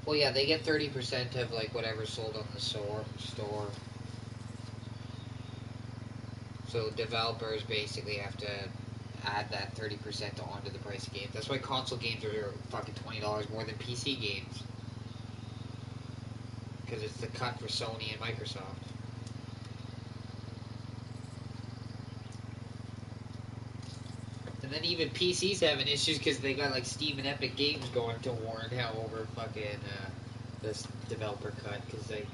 Well, yeah, they get 30% of like whatever's sold on the store. So developers basically have to add that 30% onto the price of games. That's why console games are fucking $20 more than PC games. Because it's the cut for Sony and Microsoft. And then even PC's having issues because they got like Steam and Epic Games going to war in hell over fucking this developer cut. Because they.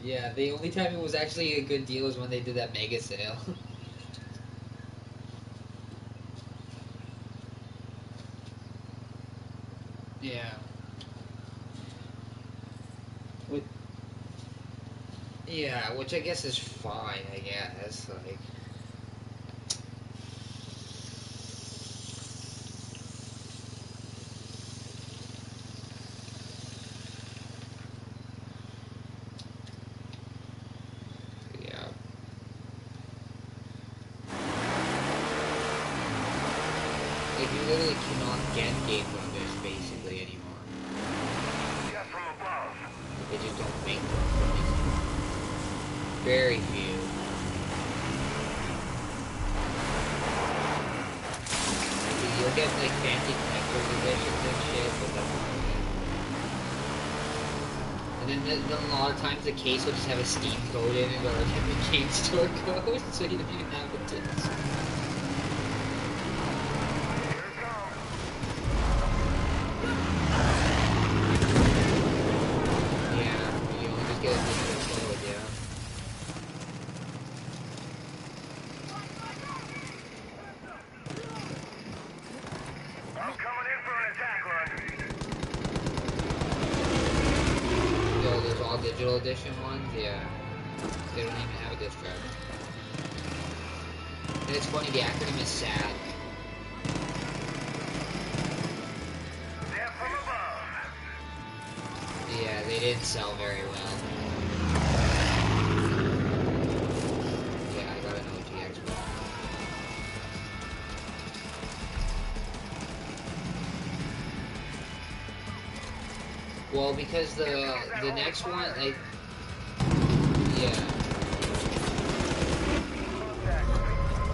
Yeah, the only time it was actually a good deal was when they did that mega sale. Yeah. With, yeah, which I guess is fine, I guess. Like. Yeah. Like, you literally cannot get games on this basically anymore. Just from above. They just don't make them. Very few. Like, you'll get like fancy collector's editions and shit, but that's about it. And then a lot of times the case will just have a Steam code in it or like a game store code, so you don't even have the disc. Digital edition ones, yeah. They don't even have a disc drive. And it's funny, the acronym is SAD. From above. Yeah, they didn't sell very well. Yeah, I got an OG Xbox. Well, because the next one, like, yeah.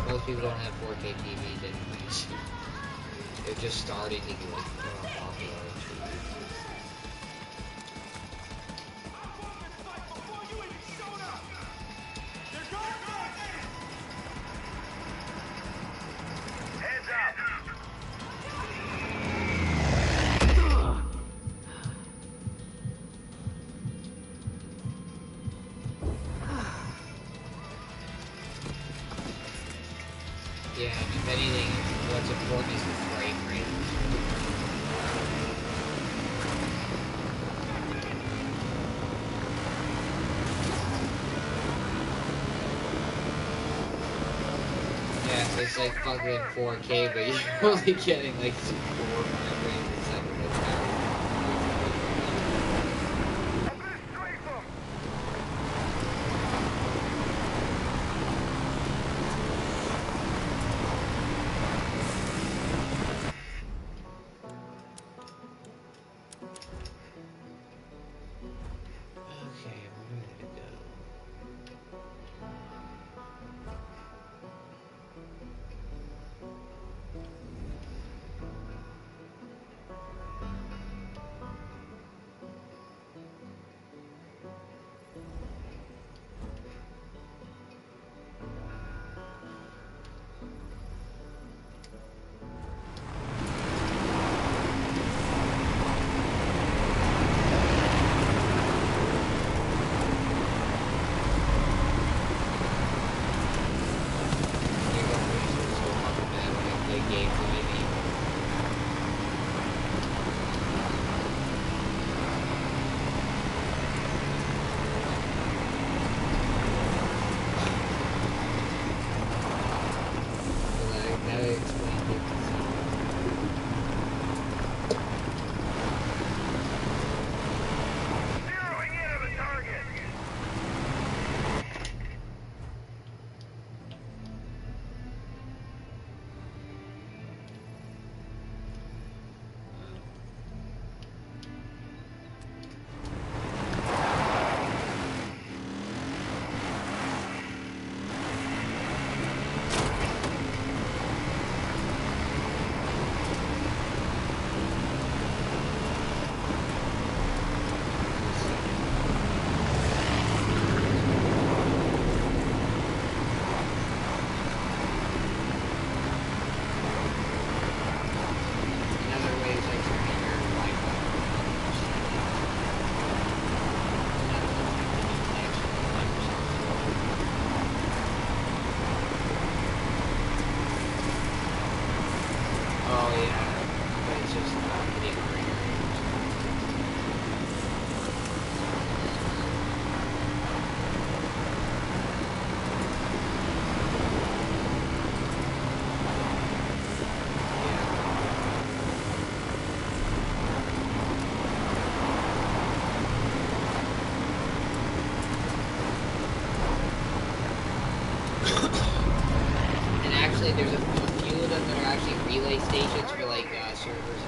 Most people don't have 4K TVs anyways. They're just starting to get like popular. Heads up. Yeah, and if anything, what's important is the frame rate. Yeah, it's like fucking 4K, but you're only getting like 4 frame rates a second. And actually, there's a few of them that are actually relay stations for like servers.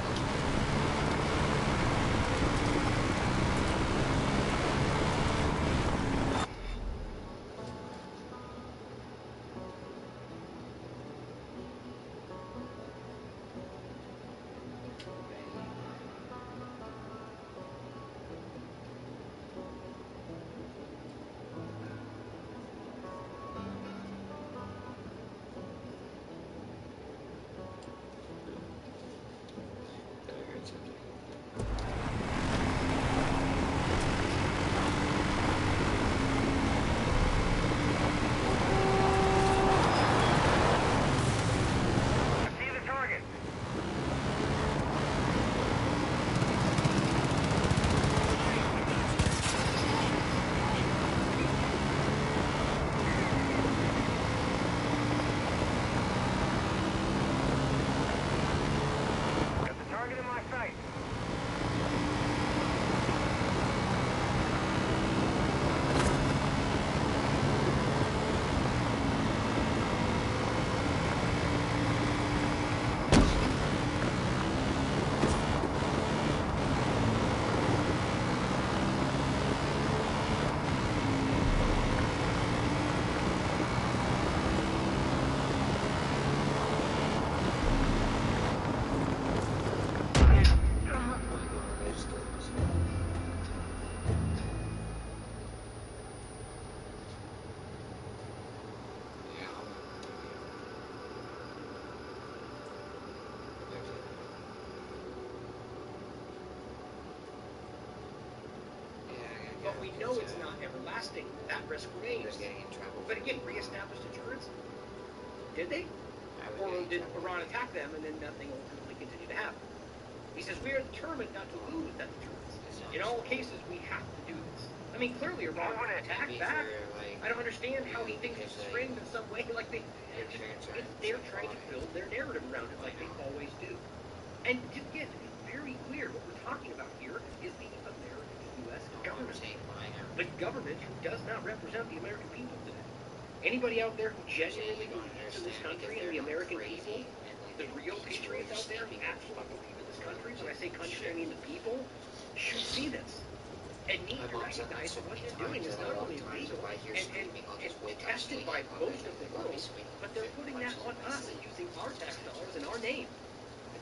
But we know it's not everlasting. That risk remains. But again, re-established deterrence? Did they? Or did Iran attack them and then nothing ultimately continued to happen? He says, we are determined not to lose that deterrence. In all cases, we have to do this. I mean, clearly Iran attacked back. I don't understand how he thinks it's framed in some way like they're trying to build their narrative around it like they always do. And again, to be very clear, what we're talking about here is the American U.S. government. The government who does not represent the American people today. Anybody out there who genuinely believes in this country and the American people, the real patriots out there who absolutely believe in this country, when I say country, I mean the people, should see this and need to recognize that what they're doing is not only illegal and tested by most of the world, but they're putting that on us and using our tax dollars in our name.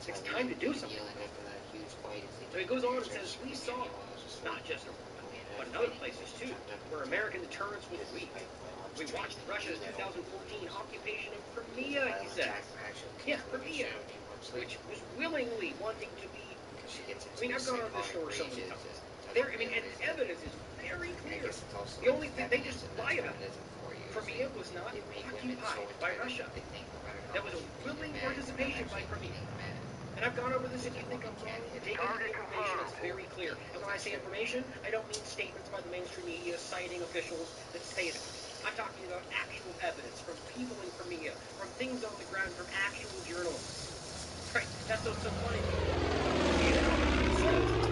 It's time to do something. So he goes on and says, we saw, not just but in other places too, where American deterrence was weak. We watched Russia's 2014 occupation of Crimea, he says. Yeah, Crimea, which was willingly wanting to be. I mean, I've gone on this story so many times. And evidence is very clear. The only thing they just lie about it. Crimea was not occupied by Russia. That was a willing participation by Crimea. And I've gone over this. If you think I'm wrong, take any information that's very clear. And when I say information, I don't mean statements by the mainstream media citing officials that say that. I'm talking about actual evidence from people in Crimea, from things on the ground, from actual journalists. Right? That's so funny.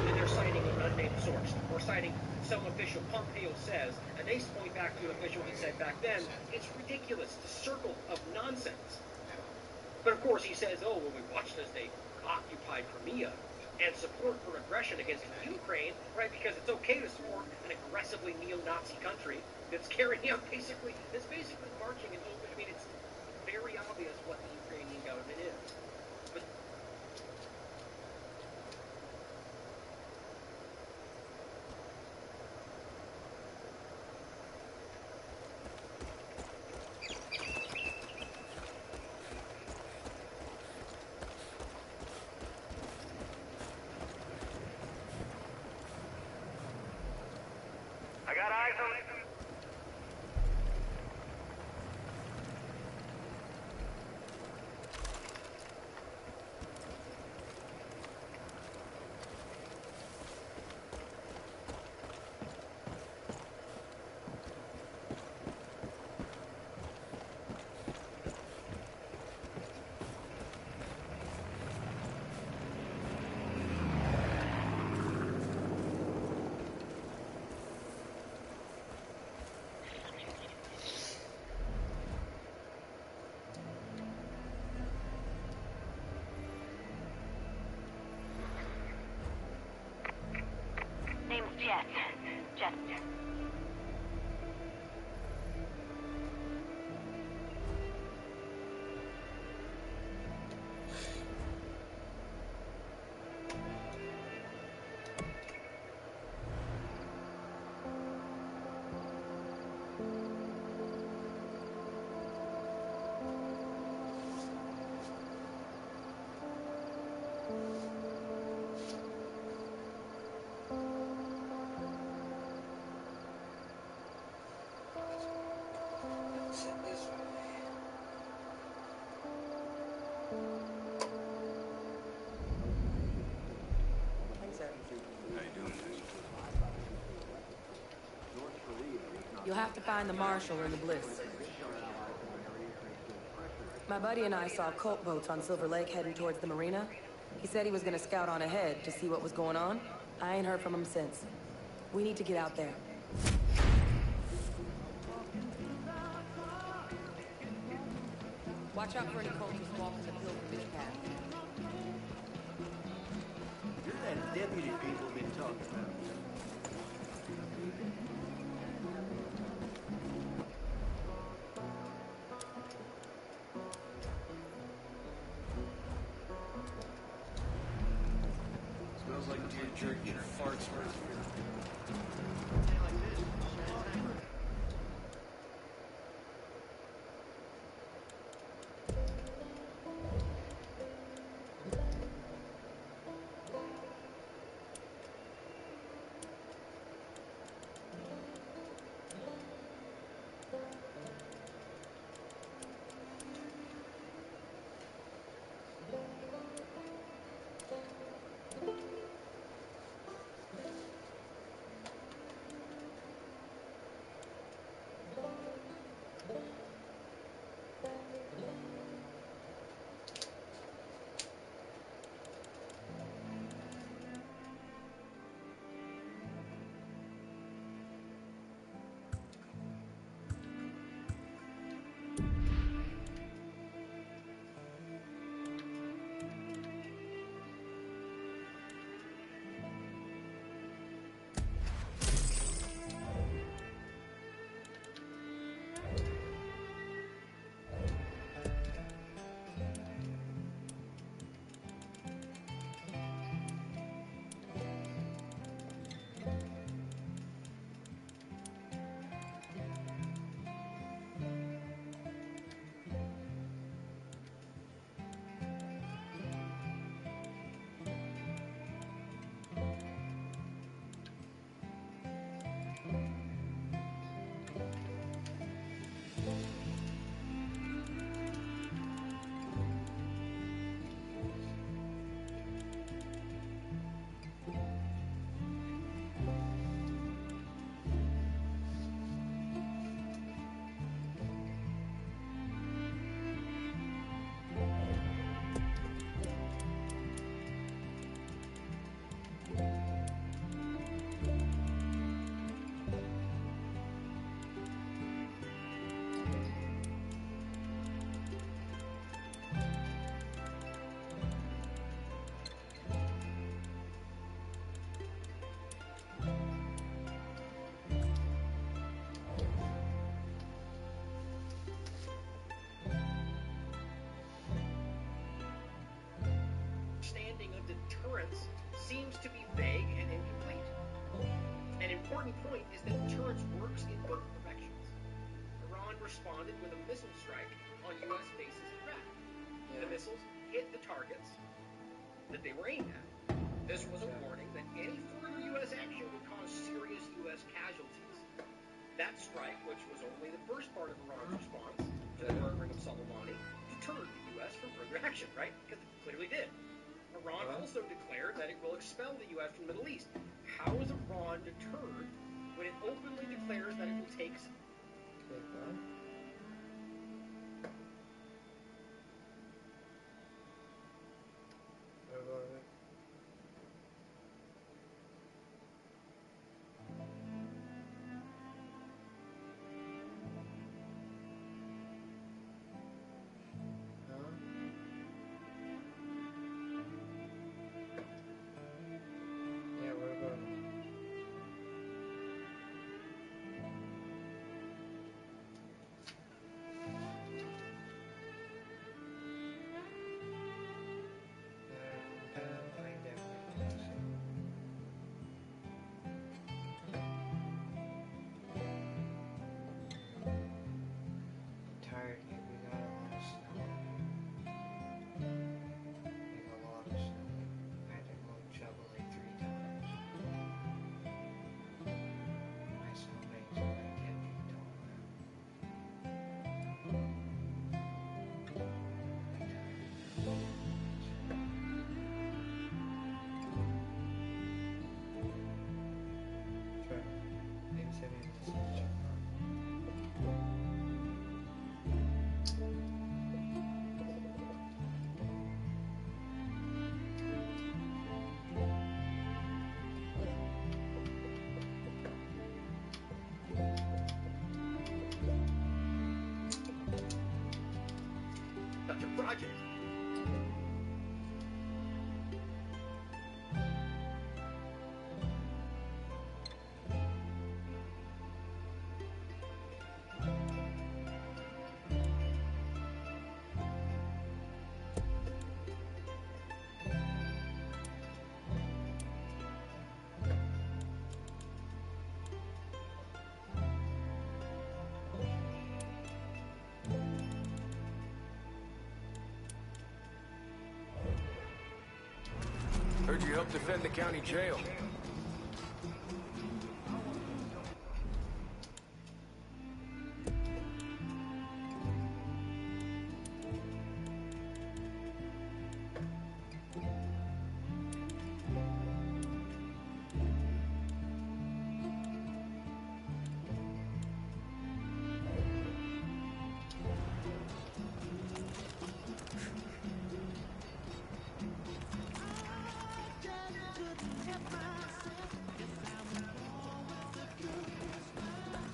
And they're citing an unnamed source, or citing some official Pompeo says, and they point back to an official he said back then. It's ridiculous. It's a circle of nonsense. But of course he says, oh, well, we watched as they occupied Crimea and support for aggression against Ukraine, right? Because it's okay to support an aggressively neo-Nazi country that's carrying out it's basically marching and open. I mean, it's very obvious what the Ukrainian government is. But I got eyes on it. Yes. Just... You'll have to find the Marshal and the Bliss. My buddy and I saw cult boats on Silver Lake heading towards the marina. He said he was gonna scout on ahead to see what was going on. I ain't heard from him since. We need to get out there. Watch out for any cultists walking the pilgrimage path. You're that deputy people have been talking about. Smells like deer jerky and farts around here. Deterrence seems to be vague and incomplete. An important point is that deterrence works in both directions. Iran responded with a missile strike on U.S. bases in Iraq. The missiles hit the targets that they were aimed at. This was a warning that any further U.S. action would cause serious U.S. casualties. That strike, which was only the first part of Iran's response to the murdering of Soleimani, deterred the U.S. from further action, right? Because it clearly did. Iran also declared that it will expel the U.S. from the Middle East. How is Iran deterred when it openly declares that it will take... Wait, what? What about it? Yeah, what about it? tired here. We got a lot of snow. Like a lot of snow. I had to go shovel like 3 times. My snowbanks are like 10 feet tall now. Maybe 7 minutes. Such a project. Heard you helped defend the county jail.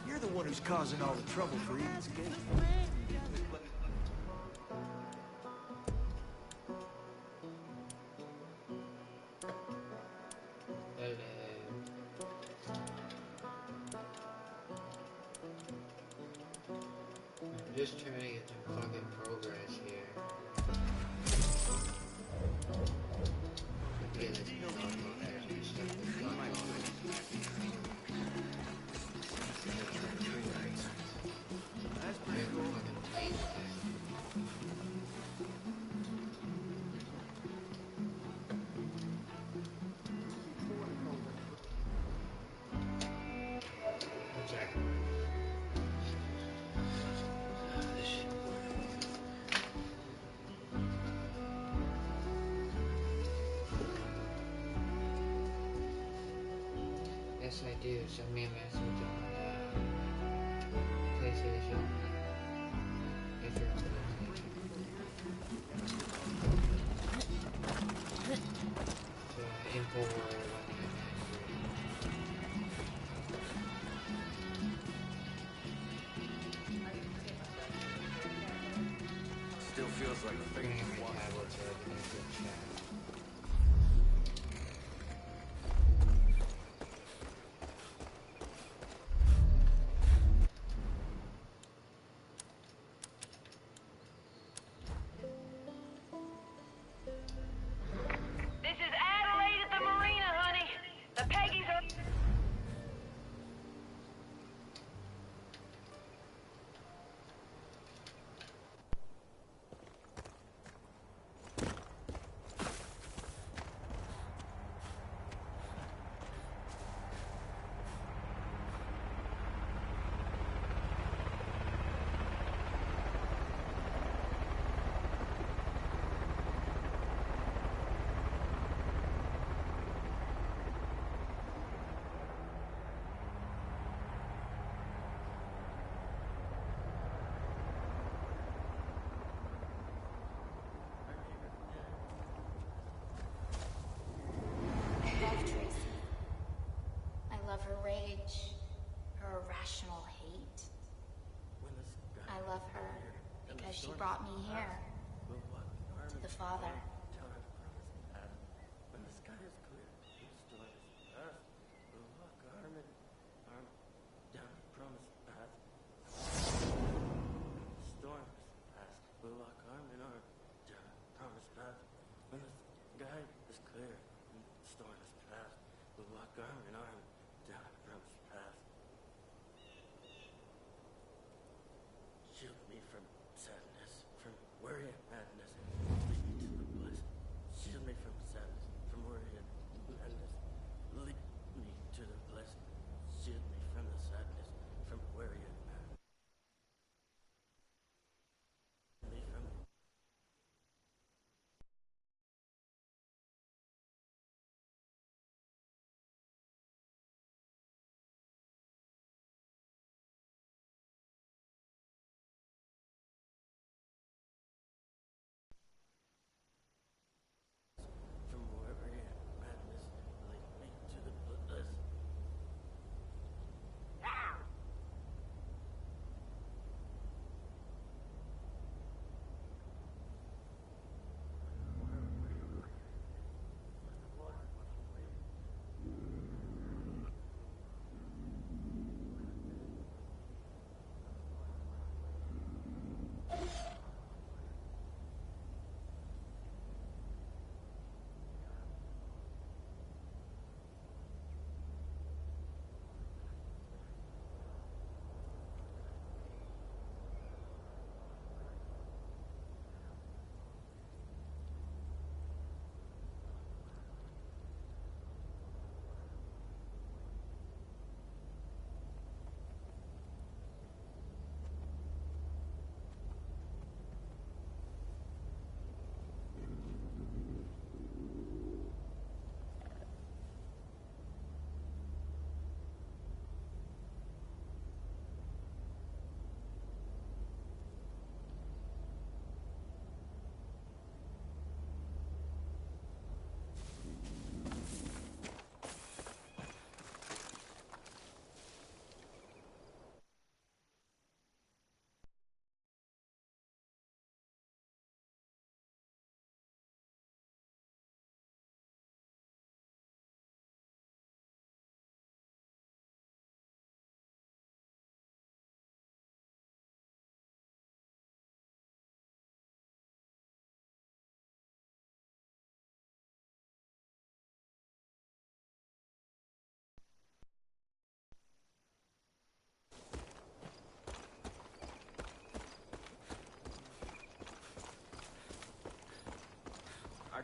You're the one who's causing all the trouble for Eden's Gate. I'm just trying to get some fucking progress here. Yeah, let's go on stuff we've got going. That's pretty cool. Fucking plane thing. One second. This shit. Yes, I do. Send me a message on PlayStation. If you're on PlayStation. To infowarrior. Still feels like I'm fake gonna get my one. tablet so I can make good chat. This is Adelaide at the marina, honey. The Peggies are... love Tracy. I love her rage, her irrational hate. I love her because she brought me here, to the Father. When the sky is clear, the storm is past. We'll walk arm in arm down the promised path. When the storm is past, we'll walk arm in arm down the promised path. When the sky is clear and the storm is past, we'll walk arm in arm down the promised path. Shield me from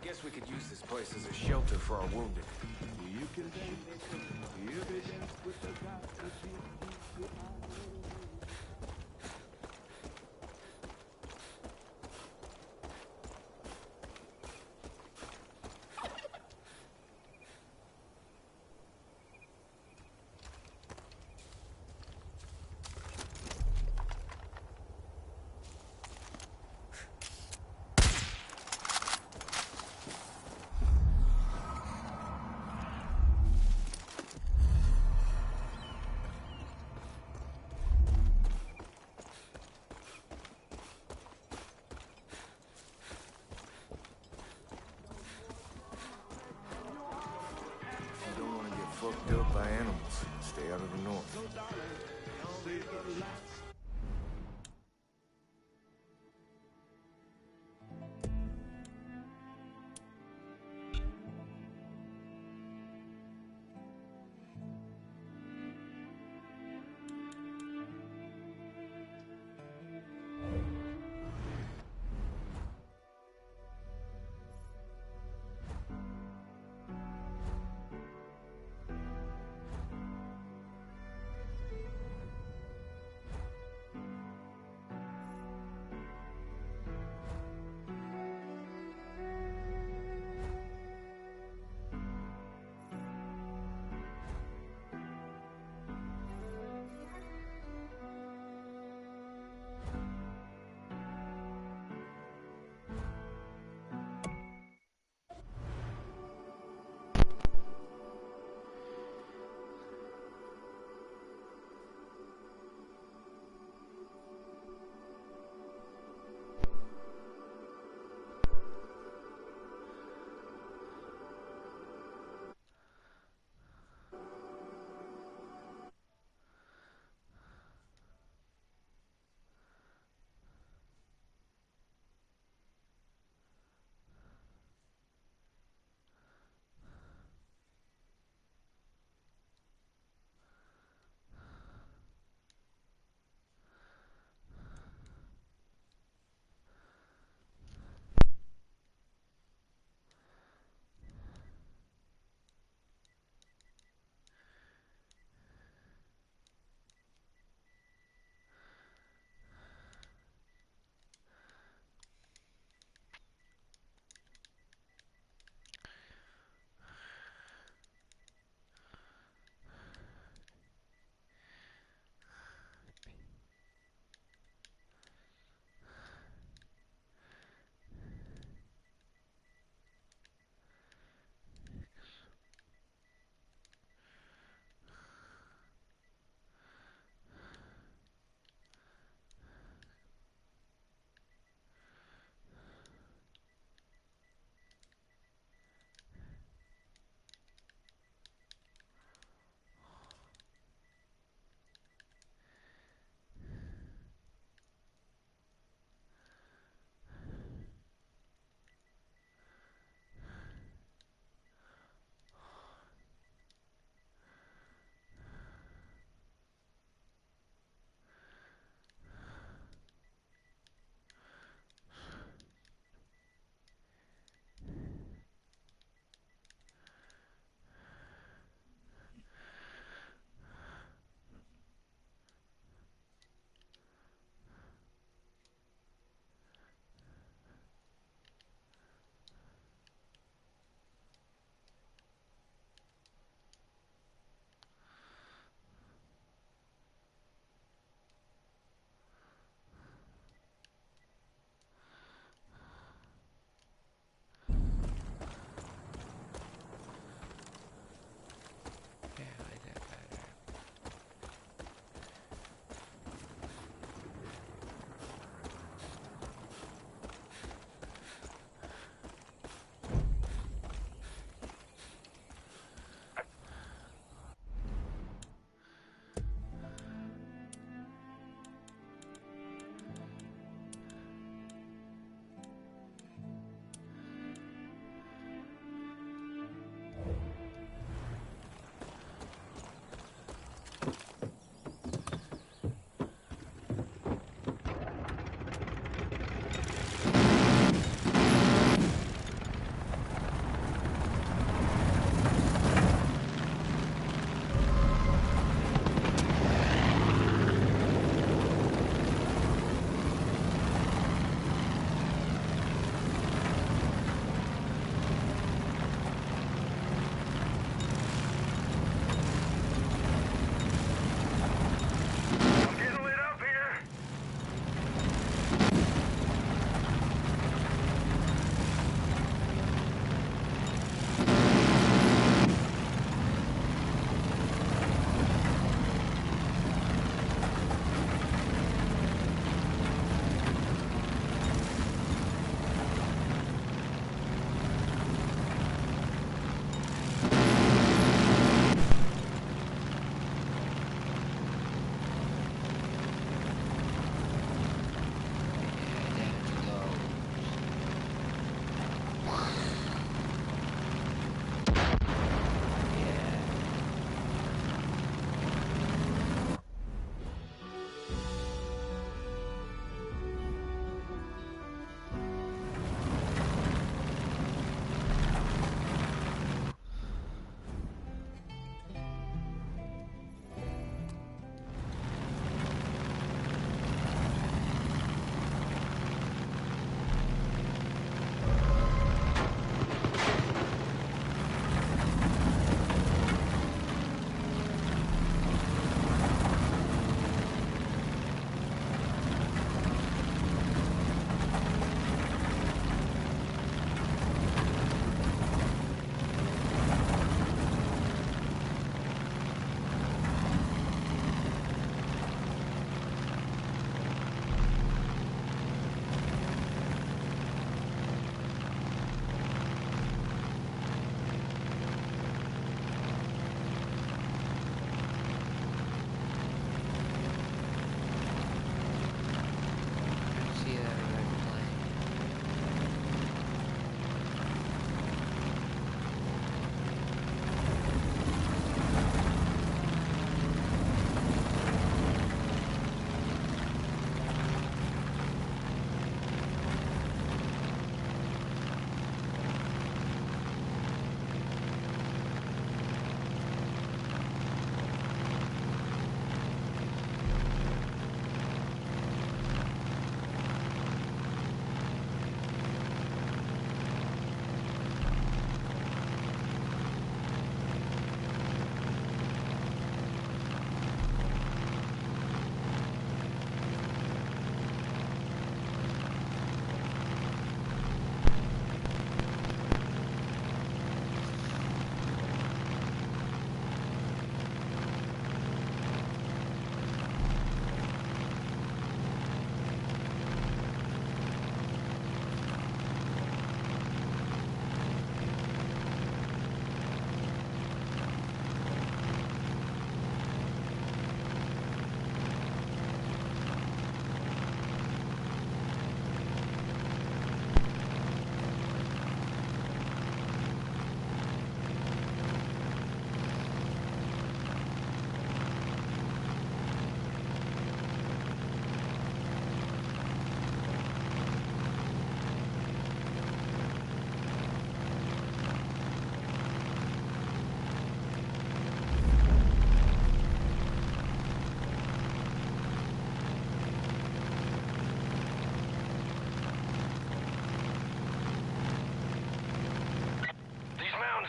guess we could use this place as a shelter for our wounded. You can dance. You can dance with the God. Fucked up by animals. Stay out of the north.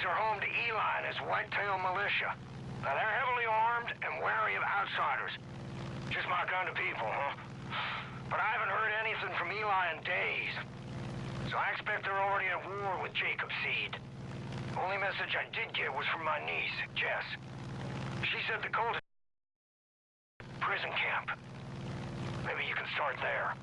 are home to Eli and his whitetail militia. Now they're heavily armed and wary of outsiders. Just my kind of people, huh? But I haven't heard anything from Eli in days. So I expect they're already at war with Jacob Seed. Only message I did get was from my niece, Jess. She said the cult is prison camp. Maybe you can start there.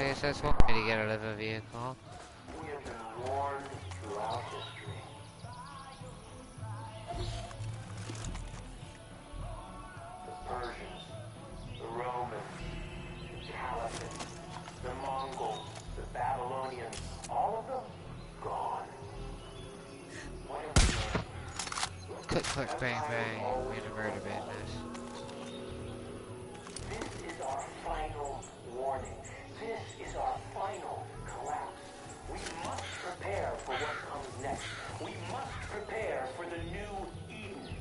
ISS want me to get out of a vehicle. We have been warned throughout history. The Persians, the Romans, the Caliphate, the Mongols, the Babylonians, all of them gone. What have we learned? Click, click, bang, bang. We had a murder business. This is our final warning. This is our final collapse. We must prepare for what comes next. We must prepare for the new Eden.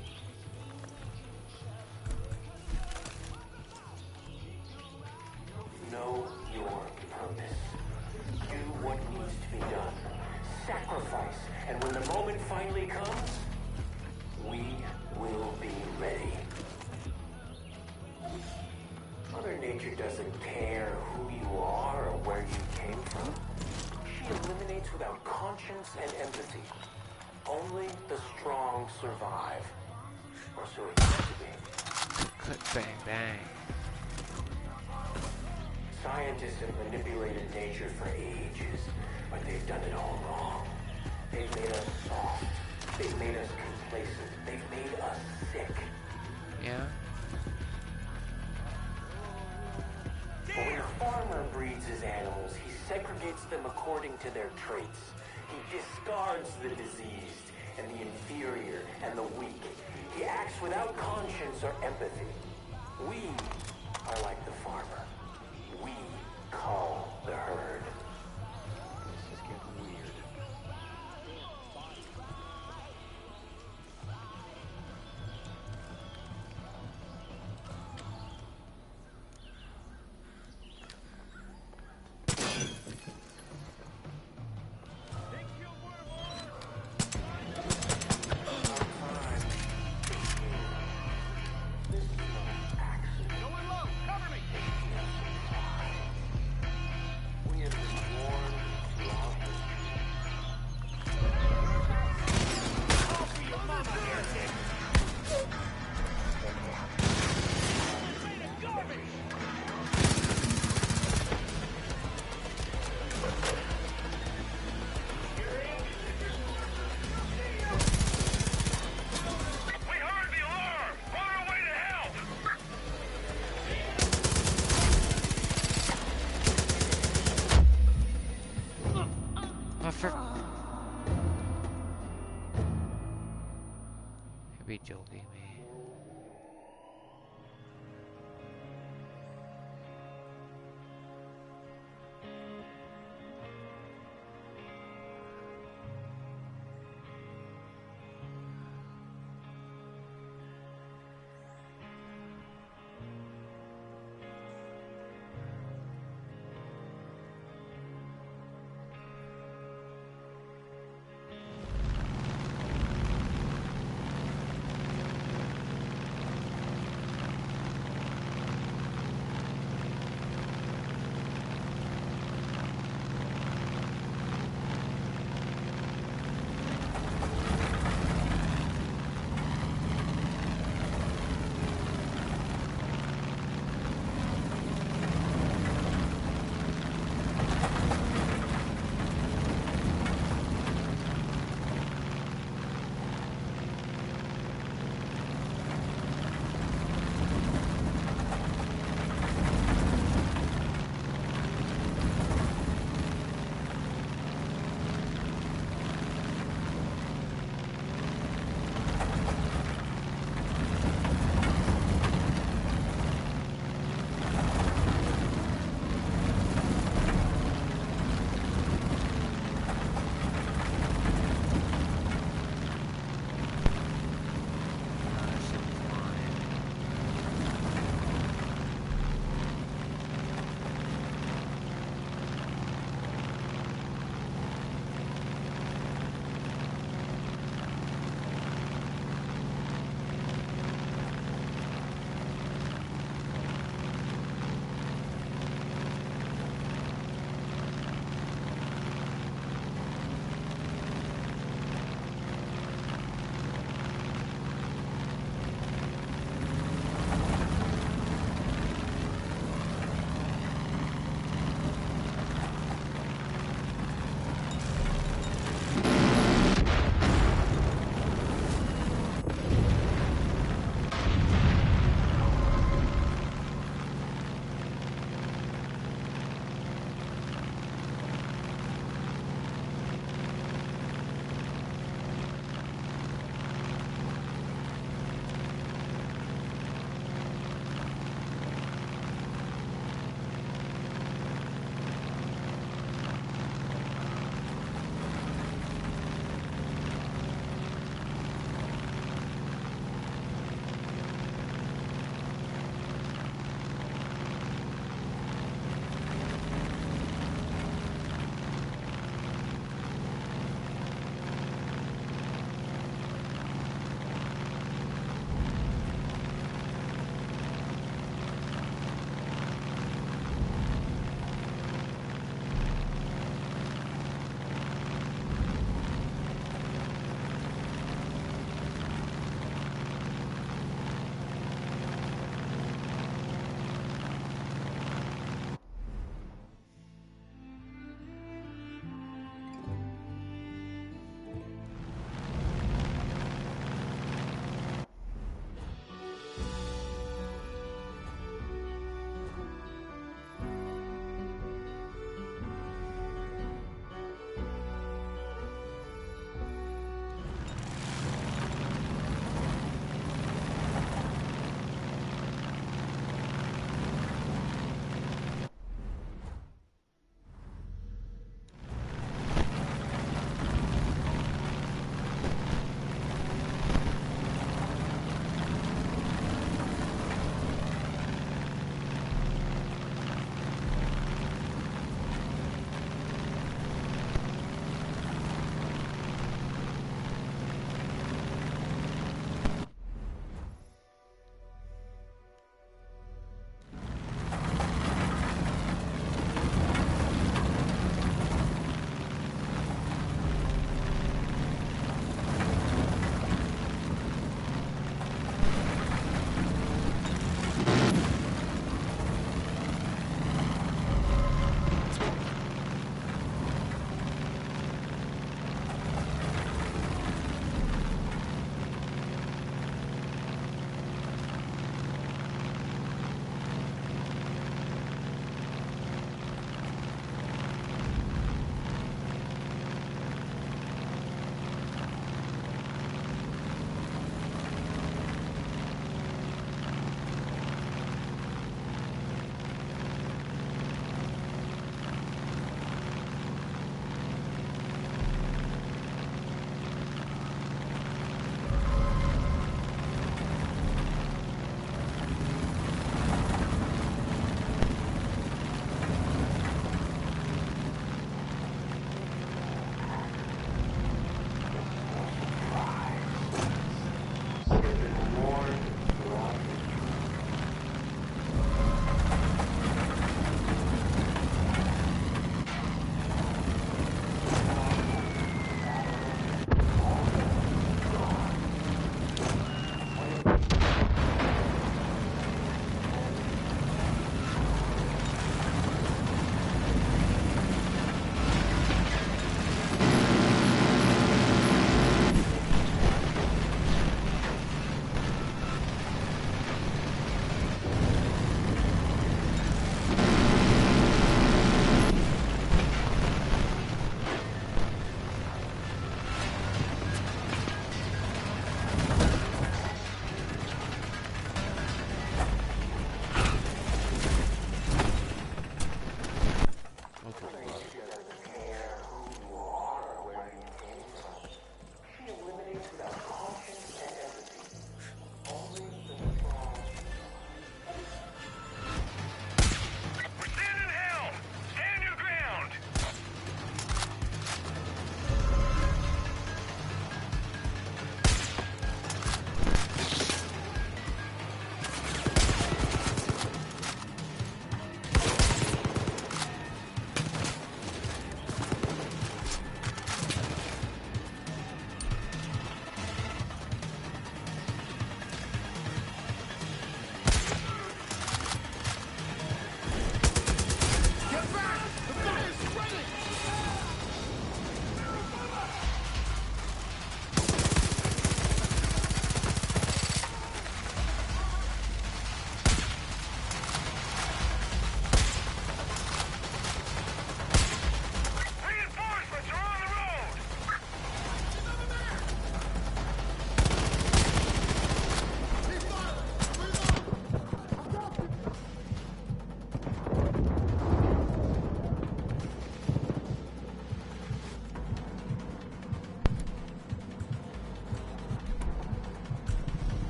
Know your purpose. Do what needs to be done. Sacrifice. And when the moment finally comes, we will be ready. Mother Nature doesn't care who you are or where you came from. She eliminates without conscience and empathy. Only the strong survive. Or so it used to be. Click, bang, bang. Scientists have manipulated nature for ages, but they've done it all wrong. They've made us soft. They've made us complacent. They've made us sick. Yeah? When a farmer breeds his animals, he segregates them according to their traits. He discards the diseased and the inferior and the weak. He acts without conscience or empathy. We are like the farmer. We cull the herd.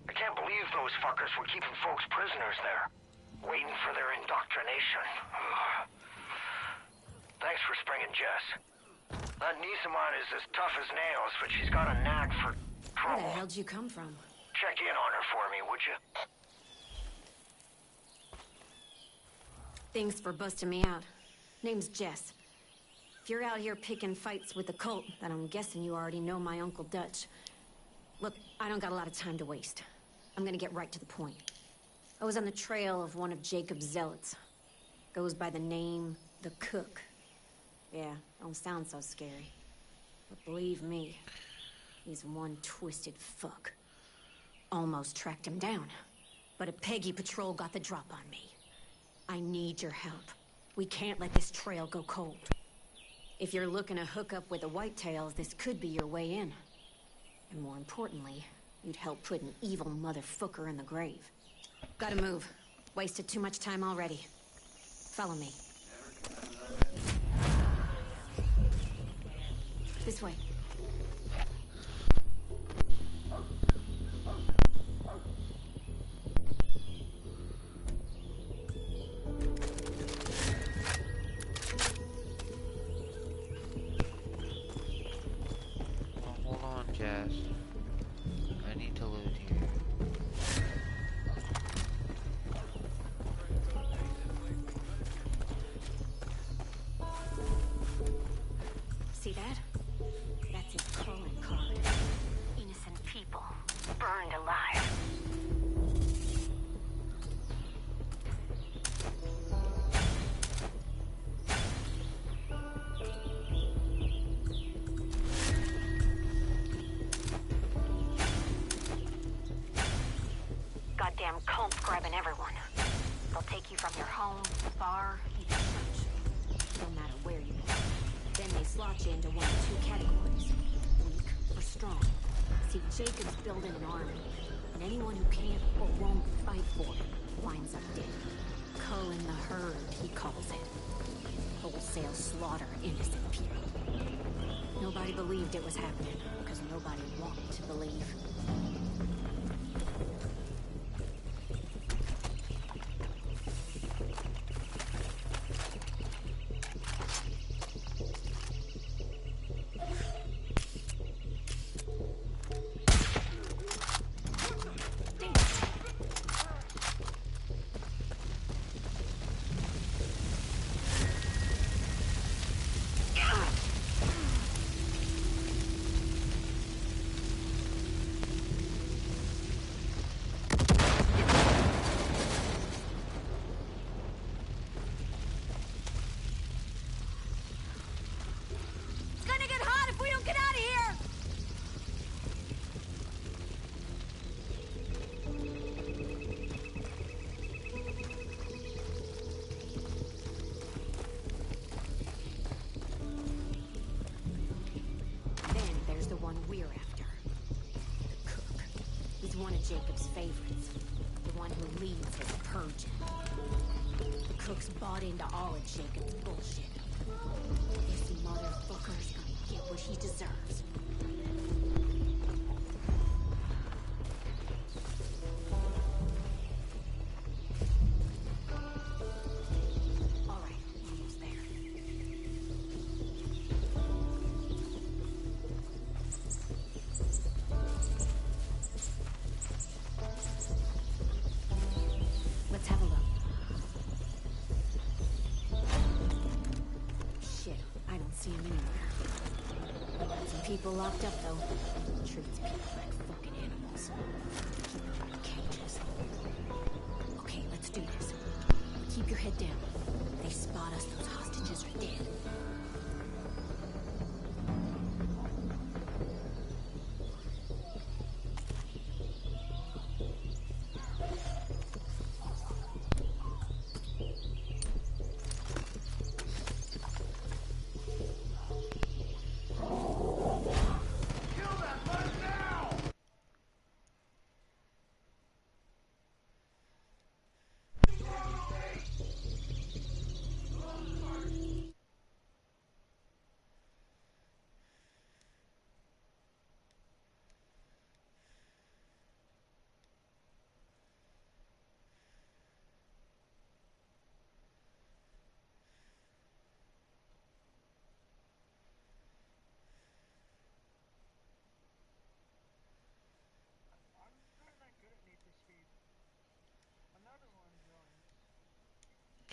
I can't believe those fuckers were keeping folks prisoners there, waiting for their indoctrination. Thanks for springing Jess. That niece of mine is as tough as nails, but she's got a knack for trouble. Where the hell did you come from? Check in on her for me, would you? Thanks for busting me out. Name's Jess. If you're out here picking fights with the cult, then I'm guessing you already know my Uncle Dutch. Look, I don't got a lot of time to waste. I'm gonna get right to the point. I was on the trail of one of Jacob's zealots. Goes by the name The Cook. Yeah, don't sound so scary. But believe me, he's one twisted fuck. Almost tracked him down. But a Peggy patrol got the drop on me. I need your help. We can't let this trail go cold. If you're looking to hook up with the Whitetails, this could be your way in. And more importantly, you'd help put an evil motherfucker in the grave. Gotta move. Wasted too much time already. Follow me. This way. Hold on, Jess. I need to loot here. See that? That's his calling card. Innocent people burned alive. Goddamn cults grabbing everyone. They'll take you from your home, bar, even church. No matter where you are. Then they slot you into one of two categories. Weak or strong. See, Jacob's building an army. And anyone who can't or won't fight for it winds up dead. Culling the herd, he calls it. Wholesale slaughter of innocent people. Nobody believed it was happening, because nobody wanted to believe. One of Jacob's favorites. The one who leads his purging. The Cook's bought into all of Jacob's bullshit. This motherfucker's gonna get what he deserves. People locked up, though. Treats people like fucking animals. Keep them in cages. Okay, let's do this. Keep your head down. If they spot us, those hostages are dead.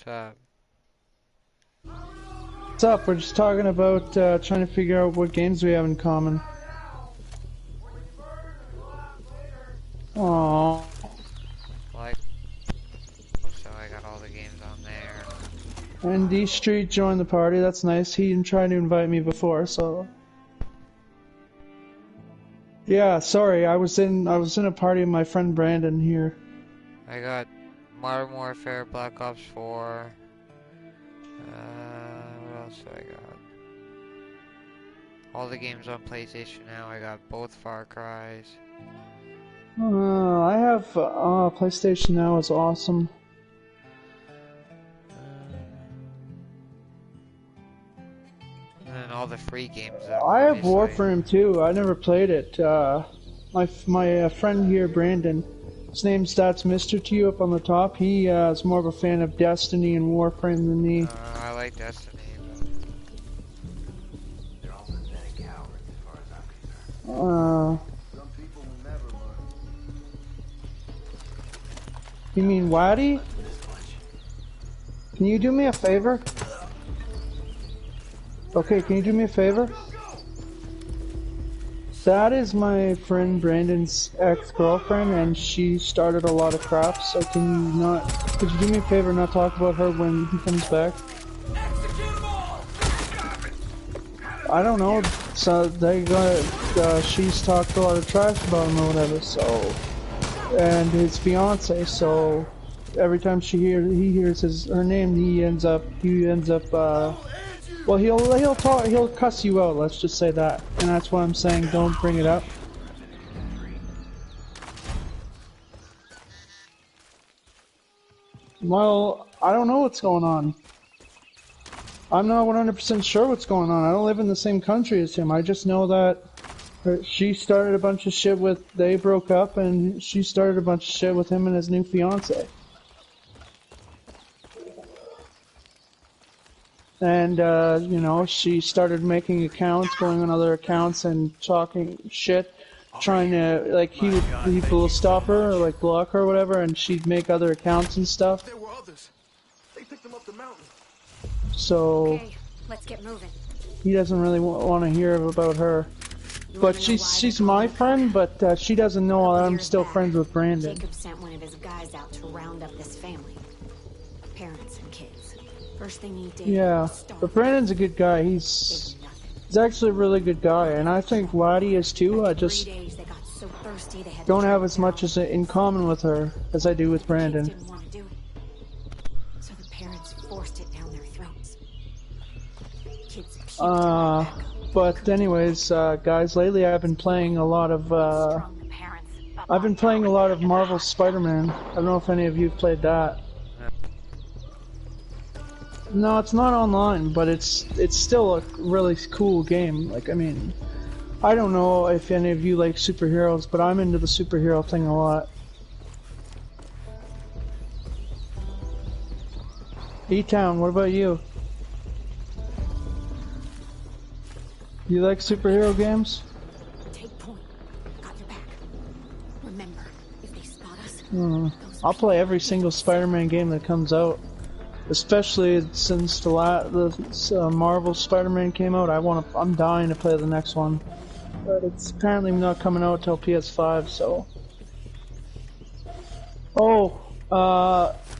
up? What's up? We're just talking about trying to figure out what games we have in common. Aww. Like, so I got all the games on there. And D Street joined the party. That's nice. He didn't try to invite me before, so. Yeah, sorry. I was in a party with my friend Brandon here. I got Modern Warfare, Black Ops 4. What else do I got? All the games on PlayStation now. I got both Farcrys. I have PlayStation Now is awesome. And then all the free games. I have Warframe too. I never played it. My friend here, Brandon, his name's That's Mister to you up on the top. He is more of a fan of Destiny and Warframe than me. I like Destiny. They're all pathetic cowards as far as I'm concerned. Some people will never learn. You mean Waddy? Can you do me a favor? Okay, can you do me a favor? That is my friend Brandon's ex-girlfriend, and she started a lot of crap, so could you do me a favor and not talk about her when he comes back? I don't know, so she's talked a lot of trash about him or whatever, so, and his fiance, so every time he hears her name, he ends up, well, he'll cuss you out, let's just say that. And that's why I'm saying don't bring it up. Well, I don't know what's going on. I'm not 100% sure what's going on. I don't live in the same country as him. I just know that she started a bunch of shit they broke up, and she started a bunch of shit with him and his new fiance. And, you know, she started making accounts, going on other accounts and talking shit, trying to, like, people will stop her, or, like, block her or whatever, and she'd make other accounts and stuff. There were others. They picked them up the mountain. So, okay, let's get moving. He doesn't really want to hear about her. But she's my friend, but she doesn't know I'm still friends with Brandon. Jacob sent one of his guys out to round up this family. Parents and kids. First thing he did. Yeah, but Brandon's a good guy. He's actually a really good guy, and I think Waddy is too. I just don't have as much in common with her as I do with Brandon. So the parents forced it down their throats. Kids But anyways, guys, lately I've been playing a lot of Marvel Spider-Man. I don't know if any of you have played that. No, it's not online, but it's still a really cool game. Like, I mean, I don't know if any of you like superheroes, but I'm into the superhero thing a lot. E-Town, what about you? You like superhero games? Take point. Got your back. Remember, if they spot us, I'll play every single Spider-Man game that comes out. Especially since the Marvel Spider-Man came out, I'm dying to play the next one. But it's apparently not coming out till PS5, so. Oh,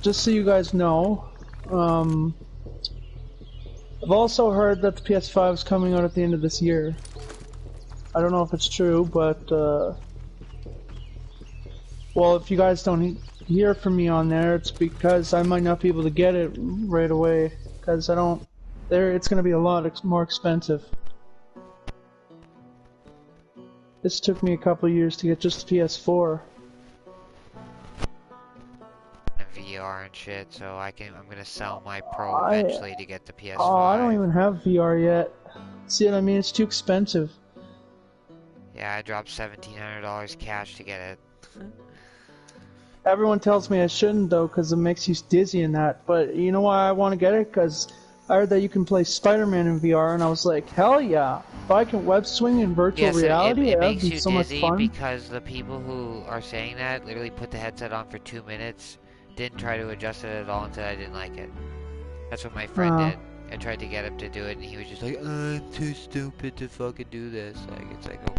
just so you guys know, I've also heard that the PS5 is coming out at the end of this year. I don't know if it's true, but well, if you guys don't hear from me on there, it's because I might not be able to get it right away, because it's going to be a lot more expensive. This took me a couple years to get just the PS4. VR and shit, so I'm gonna sell my Pro eventually to get the PS5. Oh, I don't even have VR yet. See what I mean? It's too expensive. Yeah, I dropped $1,700 cash to get it. Everyone tells me I shouldn't though, because it makes you dizzy and that. But you know why I want to get it? Because I heard that you can play Spider-Man in VR, and I was like, hell yeah! If I can web swing in virtual reality, it that'd makes be you so much dizzy fun. because the people who are saying that literally put the headset on for 2 minutes didn't try to adjust it at all and said I didn't like it. That's what my friend did. I tried to get him to do it, and he was just like, I'm too stupid to fucking do this. Like, it's like, oh.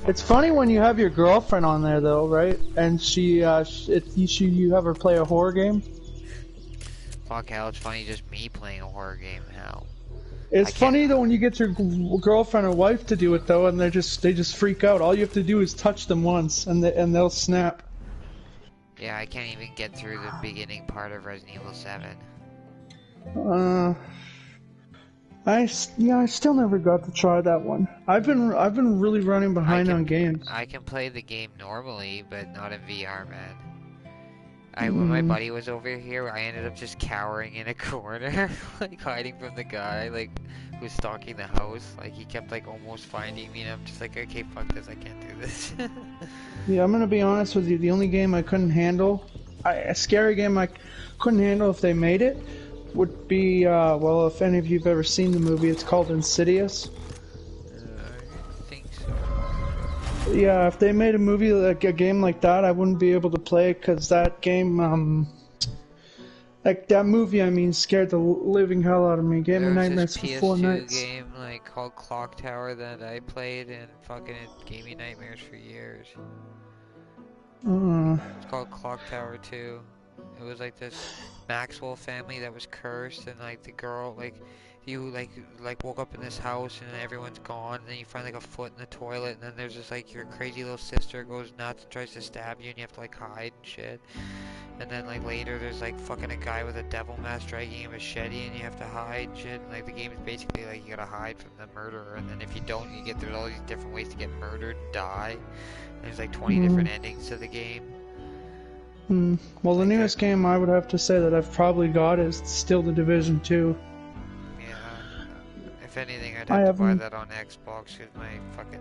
It's funny when you have your girlfriend on there, though, right? And you have her play a horror game. Fuck, hell, it's funny just me playing a horror game, hell. It's funny though when you get your girlfriend or wife to do it though, and they just freak out. All you have to do is touch them once, and they'll snap. Yeah, I can't even get through the beginning part of Resident Evil 7. I still never got to try that one. I've been really running behind on games. I can play the game normally, but not in VR, man. When my buddy was over here, I ended up just cowering in a corner, like hiding from the guy, like, who was stalking the house. Like, he kept, like, almost finding me, and I'm just like, okay, fuck this, I can't do this. Yeah, I'm gonna be honest with you, the only game I couldn't handle, a scary game I couldn't handle if they made it, would be, well, if any of you have ever seen the movie, it's called Insidious. I think so. Yeah, if they made a movie like a game like that, I wouldn't be able to play it because that game, like that movie, I mean, scared the living hell out of me. Gave me nightmares for 4 nights. There's this PS2 game like called Clock Tower that I played, and fucking it gave me nightmares for years. It's called Clock Tower 2. It was like this Maxwell family that was cursed, and like the girl, like you like woke up in this house and everyone's gone, and then you find like a foot in the toilet, and then there's just like your crazy little sister goes nuts and tries to stab you, and you have to like hide and shit. And then like later there's like fucking a guy with a devil mask dragging a machete, and you have to hide and shit. And like the game is basically like you gotta hide from the murderer, and then if you don't, you get through all these different ways to get murdered and die. And there's like 20 different endings to the game. Well, the newest game I would have to say that I've probably got is still The Division 2. Yeah, if anything, I'd have to buy that on Xbox because my fucking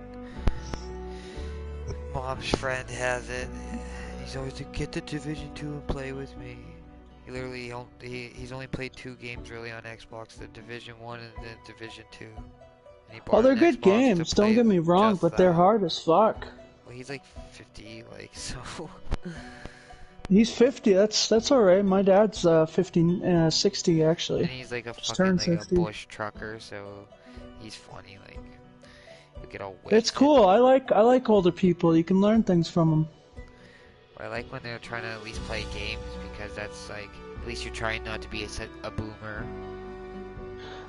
mom's friend has it. He's always like, get the Division 2 and play with me. He literally, he's only played 2 games really on Xbox, the Division 1 and the Division 2. Oh, they're good games, don't get me wrong, but they're hard as fuck. Well, he's like 50, like, so... He's 50, that's alright. My dad's 60 actually. And he's like a fucking like a bush trucker, so he's funny, like you get all wasted. It's cool. I like older people. You can learn things from them. I like when they're trying to at least play games, because that's like at least you're trying not to be a boomer.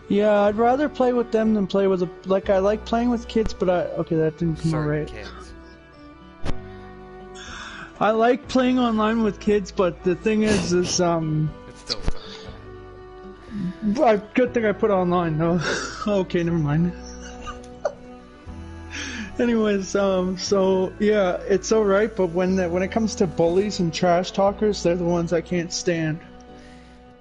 Yeah, I'd rather play with them than play with I like playing with kids, but okay, that didn't come out right. Kids. I like playing online with kids, but the thing is It's still fun. Good thing I put online, no. Okay, never mind. Anyways, so yeah, it's alright, but when it comes to bullies and trash talkers, they're the ones I can't stand.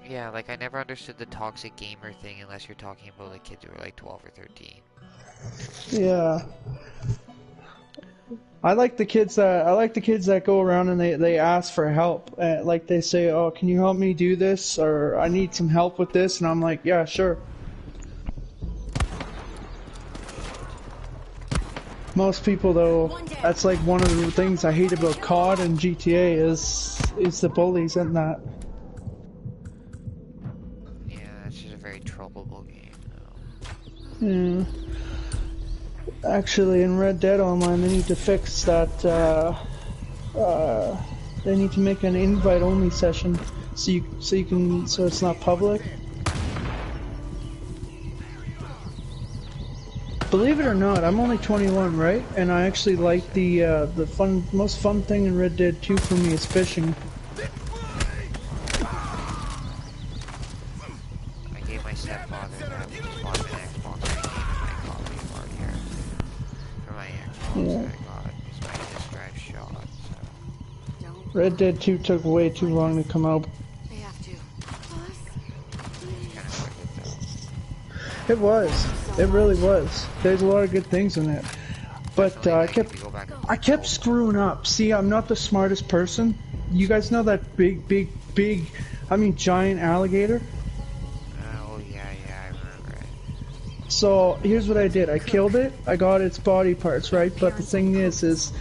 Yeah, like I never understood the toxic gamer thing unless you're talking about like kids who are like 12 or 13. Yeah. I like the kids that go around and they ask for help. Like they say, "Oh, can you help me do this?" or "I need some help with this," and I'm like, "Yeah, sure." Most people though, that's like one of the things I hate about COD and GTA is the bullies and that. Yeah, it's just a very trollable game though. Yeah. Actually, in Red Dead Online, they need to fix that, they need to make an invite-only session, so it's not public. Believe it or not, I'm only 21, right? And I actually like the most fun thing in Red Dead 2 for me is fishing. I gave my stepfather that. We just bought an Xbox. Yeah. I got my disc drive shot, so. Red Dead 2 took way too long to come out. They have to. It was. It really was. There's a lot of good things in it. But I kept screwing up. See, I'm not the smartest person. You guys know that big, I mean giant alligator? Oh yeah, I remember it. So here's what I did. I killed it. I got its body parts, right? But the thing is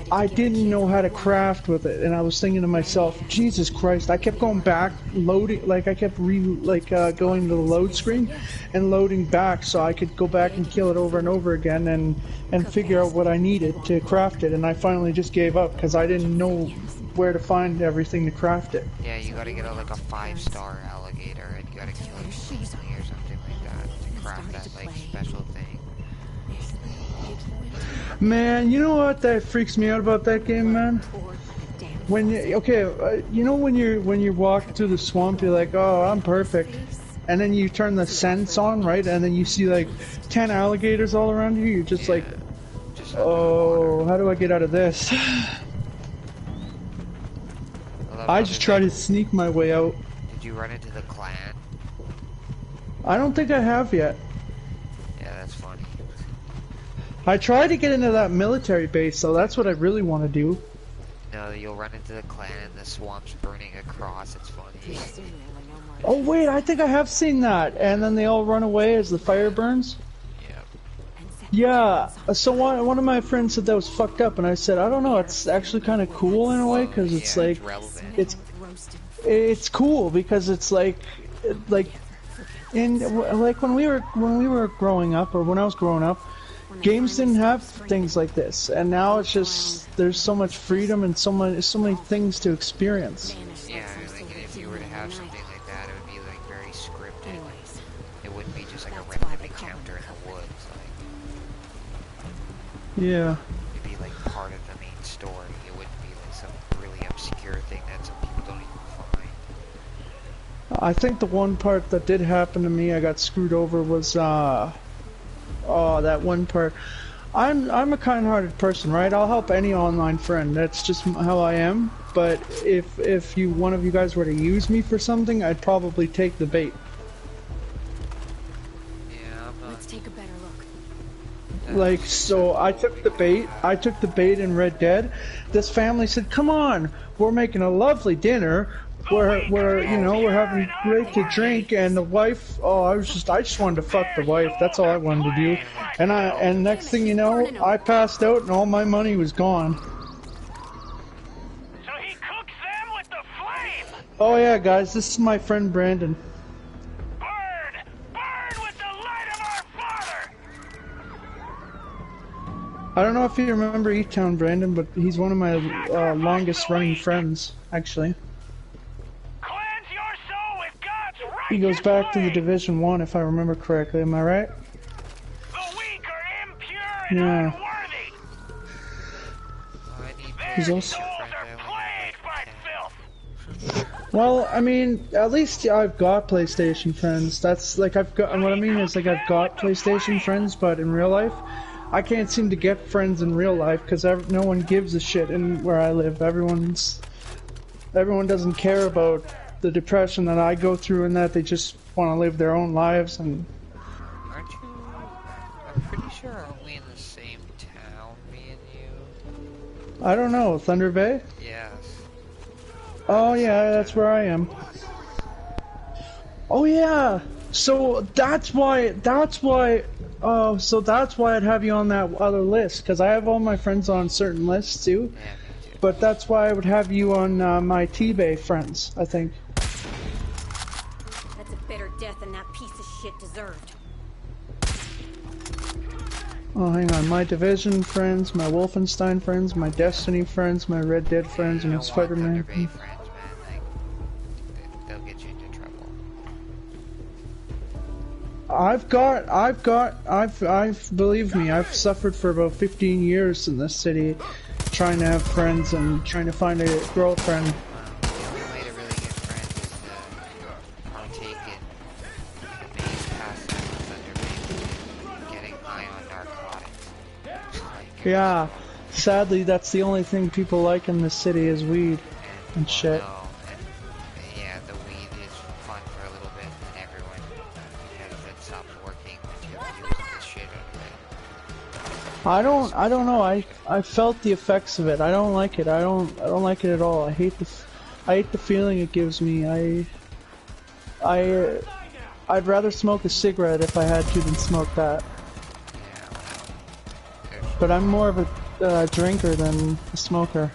I didn't know how to craft with it, and I was thinking to myself, Jesus Christ, I kept going back, loading, like I kept going to the load screen and loading back so I could go back and kill it over and over again and figure out what I needed to craft it, and I finally just gave up because I didn't know where to find everything to craft it. Yeah, you gotta get like a 5-star alligator and you gotta kill it recently or something like that to craft that like special thing. Man, you know what that freaks me out about that game, man? When you, you know when you're walking through the swamp, you're like, oh, I'm perfect, and then you turn the sense on, right, and then you see like 10 alligators all around you. You're just like, oh, how do I get out of this? I just try to sneak my way out. Did you run into the clan? I don't think I have yet. Yeah, that's funny. I tried to get into that military base, so that's what I really want to do. No, you'll run into the clan and the swamp's burning across. It's funny. Oh wait, I think I have seen that. And then they all run away as the fire burns. Yeah. So one of my friends said that was fucked up, and I said, I don't know. It's actually kind of cool in a way because it's like it's cool because it's like when we were growing up, or when I was growing up. Games didn't have things like this, and now it's just there's so much freedom and so many things to experience. Yeah, like if you were to have something like that, it would be like very scripted. It wouldn't be just like a random encounter in the woods. Like, yeah. It'd be like part of the main story. It wouldn't be like some really obscure thing that some people don't even find. I think the one part that did happen to me, I got screwed over was oh, that one part. I'm a kind-hearted person, right? I'll help any online friend. That's just how I am. But if one of you guys were to use me for something, I'd probably take the bait. Yeah, let's take a better look. Like, so I took the bait. I took the bait in Red Dead. This family said, "Come on, we're making a lovely dinner. We're you know, we're having great to drink," and the wife, oh, I just wanted to fuck the wife. That's all I wanted to do. And next thing you know, I passed out and all my money was gone. So he cooks them with the flame. Oh yeah, guys, this is my friend Brandon. Burn with the light of our Father. I don't know if you remember E-Town Brandon, but he's one of my longest running friends, actually. He goes back to the Division 1, if I remember correctly. Am I right? The weak are impure and yeah. unworthy. He's also. Souls are plagued by filth. Well, I mean, at least I've got PlayStation friends. That's like I've got. What I mean is like I've got PlayStation friends, but in real life, I can't seem to get friends in real life because no one gives a shit in where I live. Everyone doesn't care about the depression that I go through, and that they just want to live their own lives. And aren't you? I'm pretty sure aren't we in the same town, me and you? I don't know, Thunder Bay? Yes. Oh yeah, that's where I am. Oh yeah. So that's why. Oh, so that's why I'd have you on that other list, because I have all my friends on certain lists too. Yeah, me too. But that's why I would have you on my T-Bay friends, I think. That's a better death than that piece of shit deserved. Oh, hang on. My Division friends, my Wolfenstein friends, my Destiny friends, my Red Dead friends, and my Spider-Man friends. They'll get you into trouble. Believe me, I've suffered for about 15 years in this city, trying to have friends and trying to find a girlfriend. The only way to really get friends is to partake in the main pastime of Thunder Bay, getting high on narcotics. Yeah, sadly, that's the only thing people like in this city is weed and shit. No, and yeah, the weed is fun for a little bit, and everyone, because it stops working when you're using this shit over I don't know. I felt the effects of it. I don't like it. I don't like it at all. I hate the feeling it gives me. I'd rather smoke a cigarette if I had to than smoke that. But I'm more of a drinker than a smoker.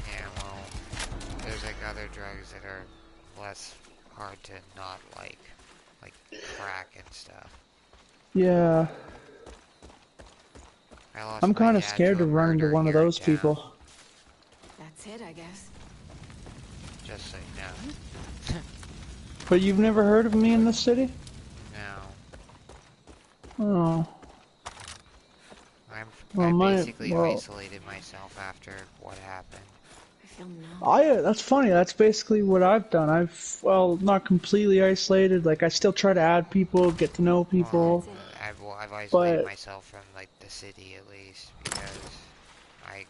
Yeah, well, there's like other drugs that are less hard to not like crack and stuff. Yeah. I'm kind of scared to run into one of those people. That's it, I guess. Just so you know. But you've never heard of me in this city? No. Oh. I basically isolated myself after what happened. I feel numb. That's funny. That's basically what I've done. Well, not completely isolated. Like, I still try to add people, get to know people. I've isolated myself from like the city at least because I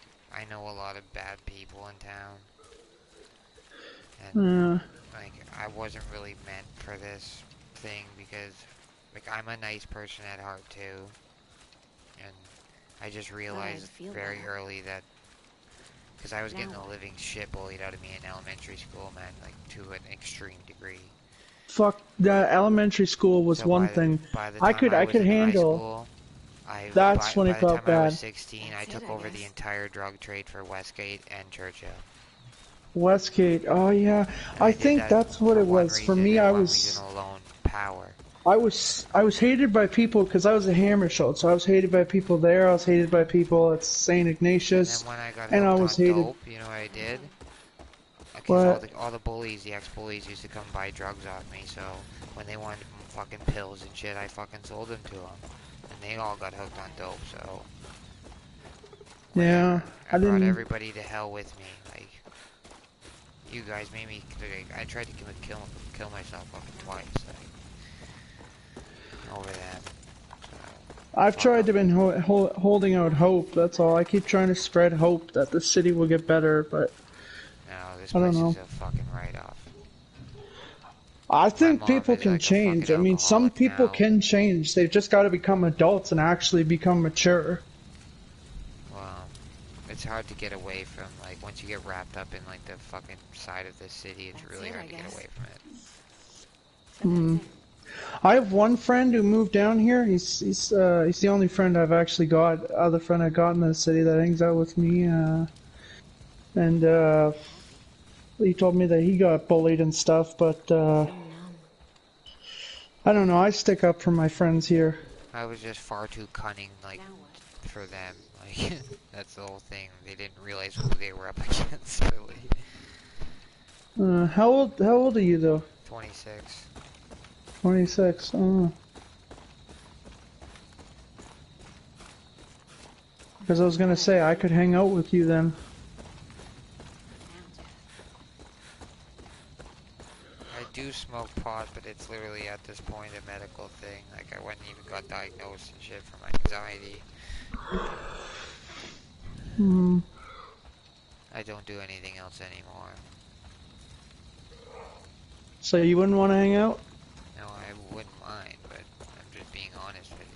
know a lot of bad people in town, and like I wasn't really meant for this thing because like I'm a nice person at heart too, and I just realized very early that because I was getting the living shit bullied out of me in elementary school, man, like to an extreme degree. Fuck, the elementary school was one thing. I could handle. That's when it got bad. By the time I was 16, I took over the entire drug trade for Westgate and Churchill. Westgate, oh yeah. I think that's what it was. For me, I was hated by people because I was a Hammarskjöld, so I was hated by people there. I was hated by people at St. Ignatius, and I was hated. Dope, you know what I did? Because all the bullies, the ex-bullies, used to come buy drugs off me, so when they wanted fucking pills and shit, I fucking sold them to them. And they all got hooked on dope, so... Yeah, I brought everybody to hell with me, like... You guys made me... Like, I tried to kill myself fucking twice, like... Over that. So, I've tried to been holding out hope, that's all. I keep trying to spread hope that the city will get better, but... This place is a fucking write-off. I think people can change. I mean, some people can change. They've just got to become adults and actually become mature. Well, it's hard to get away from, like, once you get wrapped up in, like, the fucking side of the city, it's really hard to get away from it. I have one friend who moved down here. He's the only friend I've actually got, other friend I got in the city that hangs out with me. He told me that he got bullied and stuff, but I don't know. I stick up for my friends here. I was just far too cunning, like, for them. Like, that's the whole thing. They didn't realize who they were up against, really. How old are you though? 26. 26. Oh. Because I was gonna say I could hang out with you then. I do smoke pot, but it's literally at this point a medical thing. Like, I went and even got diagnosed and shit for my anxiety. I don't do anything else anymore. So you wouldn't want to hang out? No, I wouldn't mind, but I'm just being honest with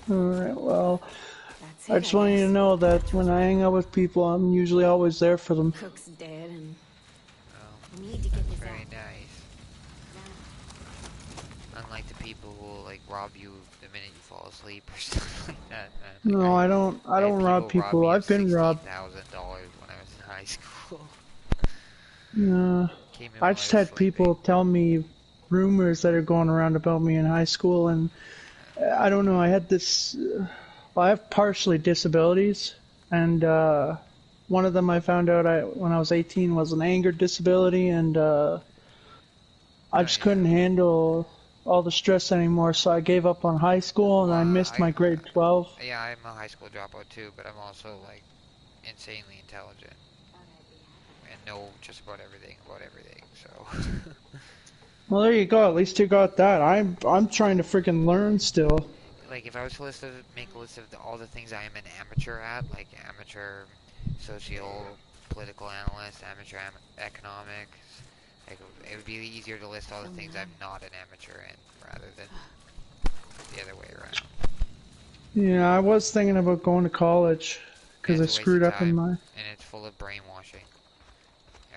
you. Alright, well, I just want you to know that when I hang out with people, I'm usually always there for them. Cook's dead and... Oh, need to get very nice. Unlike the people who will, like, rob you the minute you fall asleep or something like that. No, I don't rob people. I've been robbed. $60,000 when I was in high school. I just had people tell me rumors that are going around about me in high school, and I don't know, I had this... Well, I have partially disabilities, and one of them I found out when I was 18 was an anger disability, and I just couldn't handle all the stress anymore, so I gave up on high school, and I missed my grade 12. Yeah, I'm a high school dropout too, but I'm also, like, insanely intelligent. And know just about everything, so... Well, there you go, at least you got that. I'm trying to freaking learn still. Like, if I was to make a list of all the things I am an amateur at, like amateur political analyst, amateur economics, like, it would be easier to list all the things I'm not an amateur in, rather than the other way around. Yeah, I was thinking about going to college, because I screwed up in my... And it's full of brainwashing.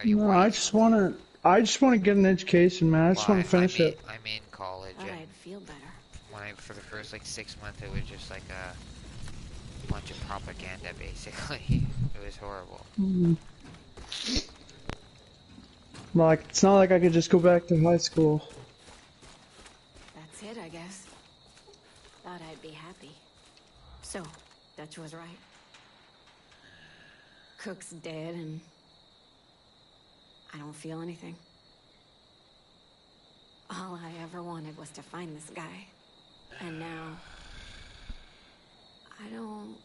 No, I just want to get an education, man. I just want to finish it. I'm in college. I'd feel better. For the first, like, 6 months, it was just like a bunch of propaganda, basically. It was horrible. Like, it's not like I could just go back to high school. That's it, I guess. Thought I'd be happy. So, Dutch was right. Cook's dead and I don't feel anything. All I ever wanted was to find this guy. And now... I don't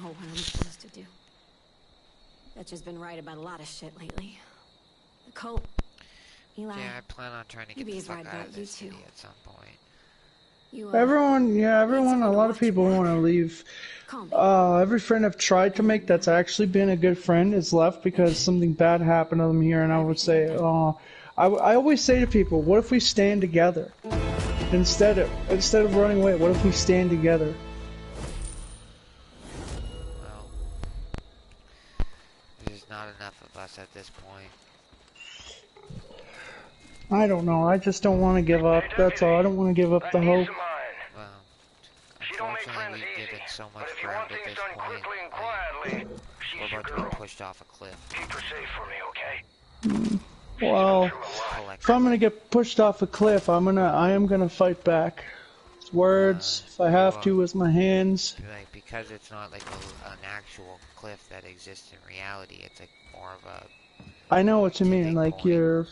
know what I'm supposed to do. Dutch has been right about a lot of shit lately. The cult. Eli. Yeah, I plan on trying to get the fuck out of this city at some point. Everyone, a lot of people want to leave. Every friend I've tried to make that's actually been a good friend is left because something bad happened to them here, and I would say, I always say to people, what if we stand together? Instead of running away, what if we stand together? Well, there's not enough of us at this point. I don't know, I just don't want to give up, that's all. I don't want to give up the hope. Well, unfortunately we've given so much ground at this point. We're about to be pushed off a cliff. Keep her safe for me, okay? Well, if I'm gonna get pushed off a cliff, I am gonna fight back. With words, if I have to, with my hands. Like, because it's not like an actual cliff that exists in reality, it's like more of a... I know what you mean, like you're...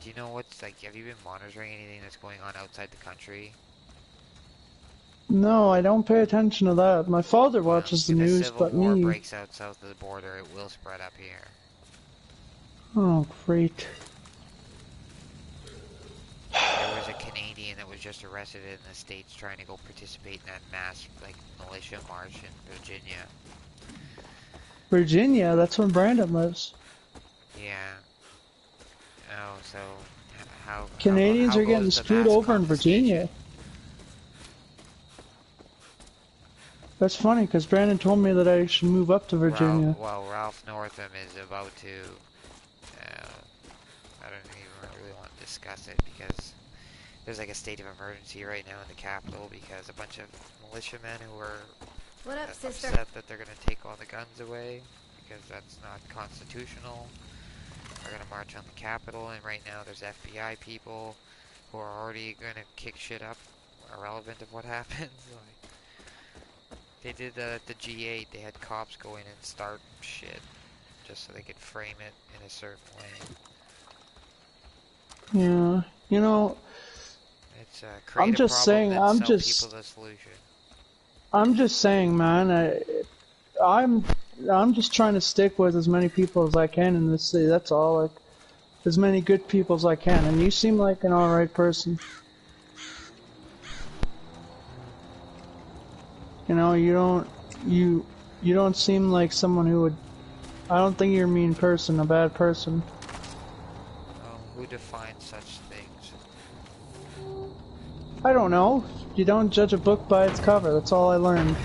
Do you know what's, like, have you been monitoring anything that's going on outside the country? No, I don't pay attention to that. My father watches the news, but me... If a civil war breaks out south of the border, it will spread up here. Oh, great. There was a Canadian that was just arrested in the States trying to go participate in that mass, like, militia march in Virginia. Virginia? That's where Brandon lives. Yeah. Oh, so... how... Canadians how are getting screwed over in Virginia. That's funny, because Brandon told me that I should move up to Virginia. Ralph Northam is about to... I don't even really want to discuss it, because there's like a state of emergency right now in the Capitol, because a bunch of militiamen who are upset that they're going to take all the guns away, because that's not constitutional, are going to march on the Capitol, and right now there's FBI people who are already going to kick shit up, irrelevant of what happens. Like, they did that at the G8, they had cops go in and start shit, just so they could frame it in a certain way. Yeah, you know, it's I'm just saying, I'm just saying, man, I'm just trying to stick with as many people as I can in this city, that's all, like, as many good people as I can, and you seem like an alright person. You know, you don't seem like someone who would, I don't think you're a mean person, a bad person. Who defines such things? I don't know. You don't judge a book by its cover, that's all I learned.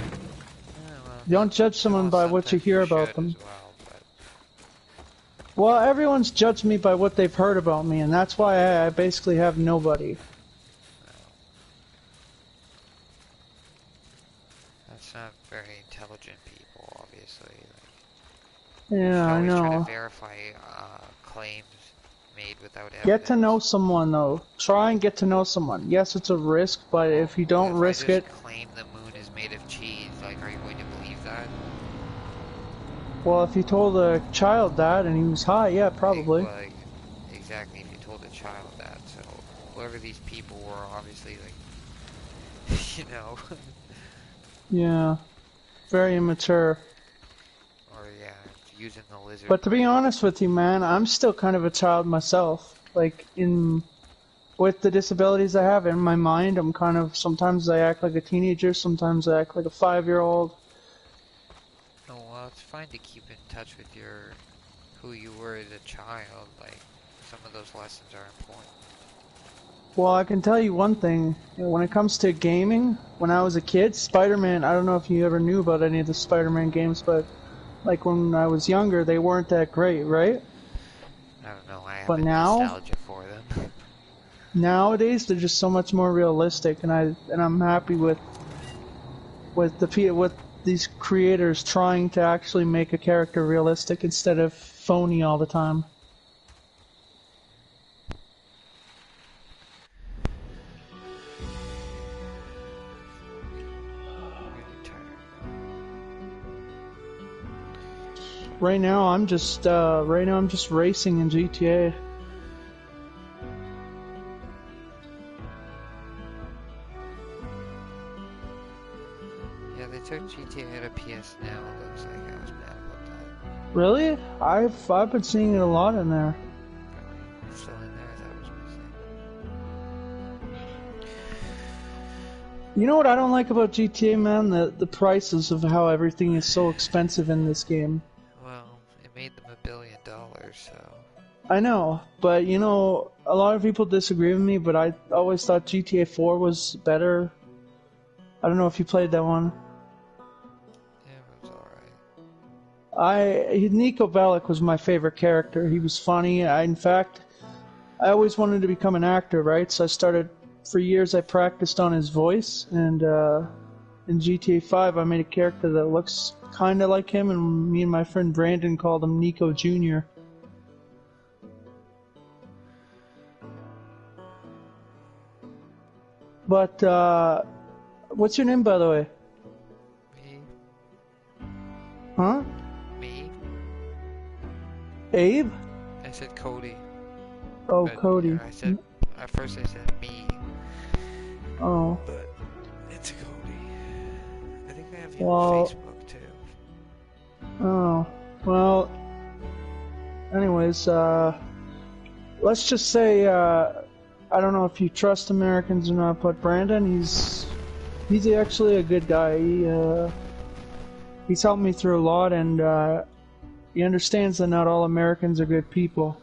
You don't judge someone by what you hear about them. Well, everyone's judged me by what they've heard about me, and that's why I basically have nobody. That's not very intelligent people, obviously. Yeah, I know. Try to verify claims made without evidence. Get to know someone, though. Try and get to know someone. Yes, it's a risk, but if you don't risk it... claim the moon is made of cheese, like, are you going to believe that? Well, if you told a child that and he was high, yeah, probably. Like, exactly, if you told a child that, so whoever these people were, obviously, like, you know. Yeah, very immature. Or, yeah, using the lizard. But to be honest with you, man, I'm still kind of a child myself. Like, with the disabilities I have in my mind, I'm kind of, sometimes I act like a teenager, sometimes I act like a 5-year-old. Oh, well, it's fine to keep in touch with who you were as a child, like, some of those lessons are important. Well, I can tell you one thing, when it comes to gaming, when I was a kid, Spider-Man, I don't know if you ever knew about any of the Spider-Man games, but, like, when I was younger, they weren't that great, right? I don't know, I have nostalgia for them. nowadays they're just so much more realistic, and I'm happy with these creators trying to actually make a character realistic instead of phony all the time. Right now I'm just racing in GTA. Yeah, they took GTA out of PS Now. It looks like I was mad about that. Really? I've been seeing it a lot in there. It's still in there. I thought it was missing. You know what I don't like about GTA, man? The prices of how everything is so expensive in this game. Well, it made them $1 billion, so. I know, but you know, a lot of people disagree with me, but I always thought GTA 4 was better. I don't know if you played that one. Yeah, it was alright. Nico Bellic was my favorite character. He was funny. In fact, I always wanted to become an actor, right? So for years I practiced on his voice, and in GTA 5 I made a character that looks kinda like him, and me and my friend Brandon called him Nico Jr. But, what's your name, by the way? Me? Huh? Me? Abe? I said Cody. Oh, But, Cody. At first I said me. Oh. But it's Cody. I think I have you Well, on Facebook too. Oh. Well, anyways, let's just say, I don't know if you trust Americans or not, but Brandon, he's actually a good guy. He's helped me through a lot, and he understands that not all Americans are good people.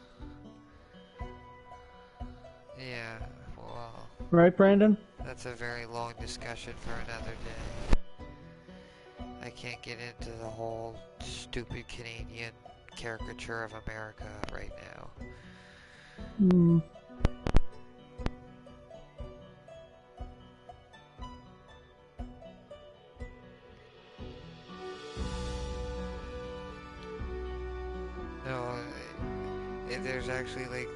Yeah, well. Right, Brandon? That's a very long discussion for another day. I can't get into the whole stupid Canadian caricature of America right now. Hmm. No, there's actually like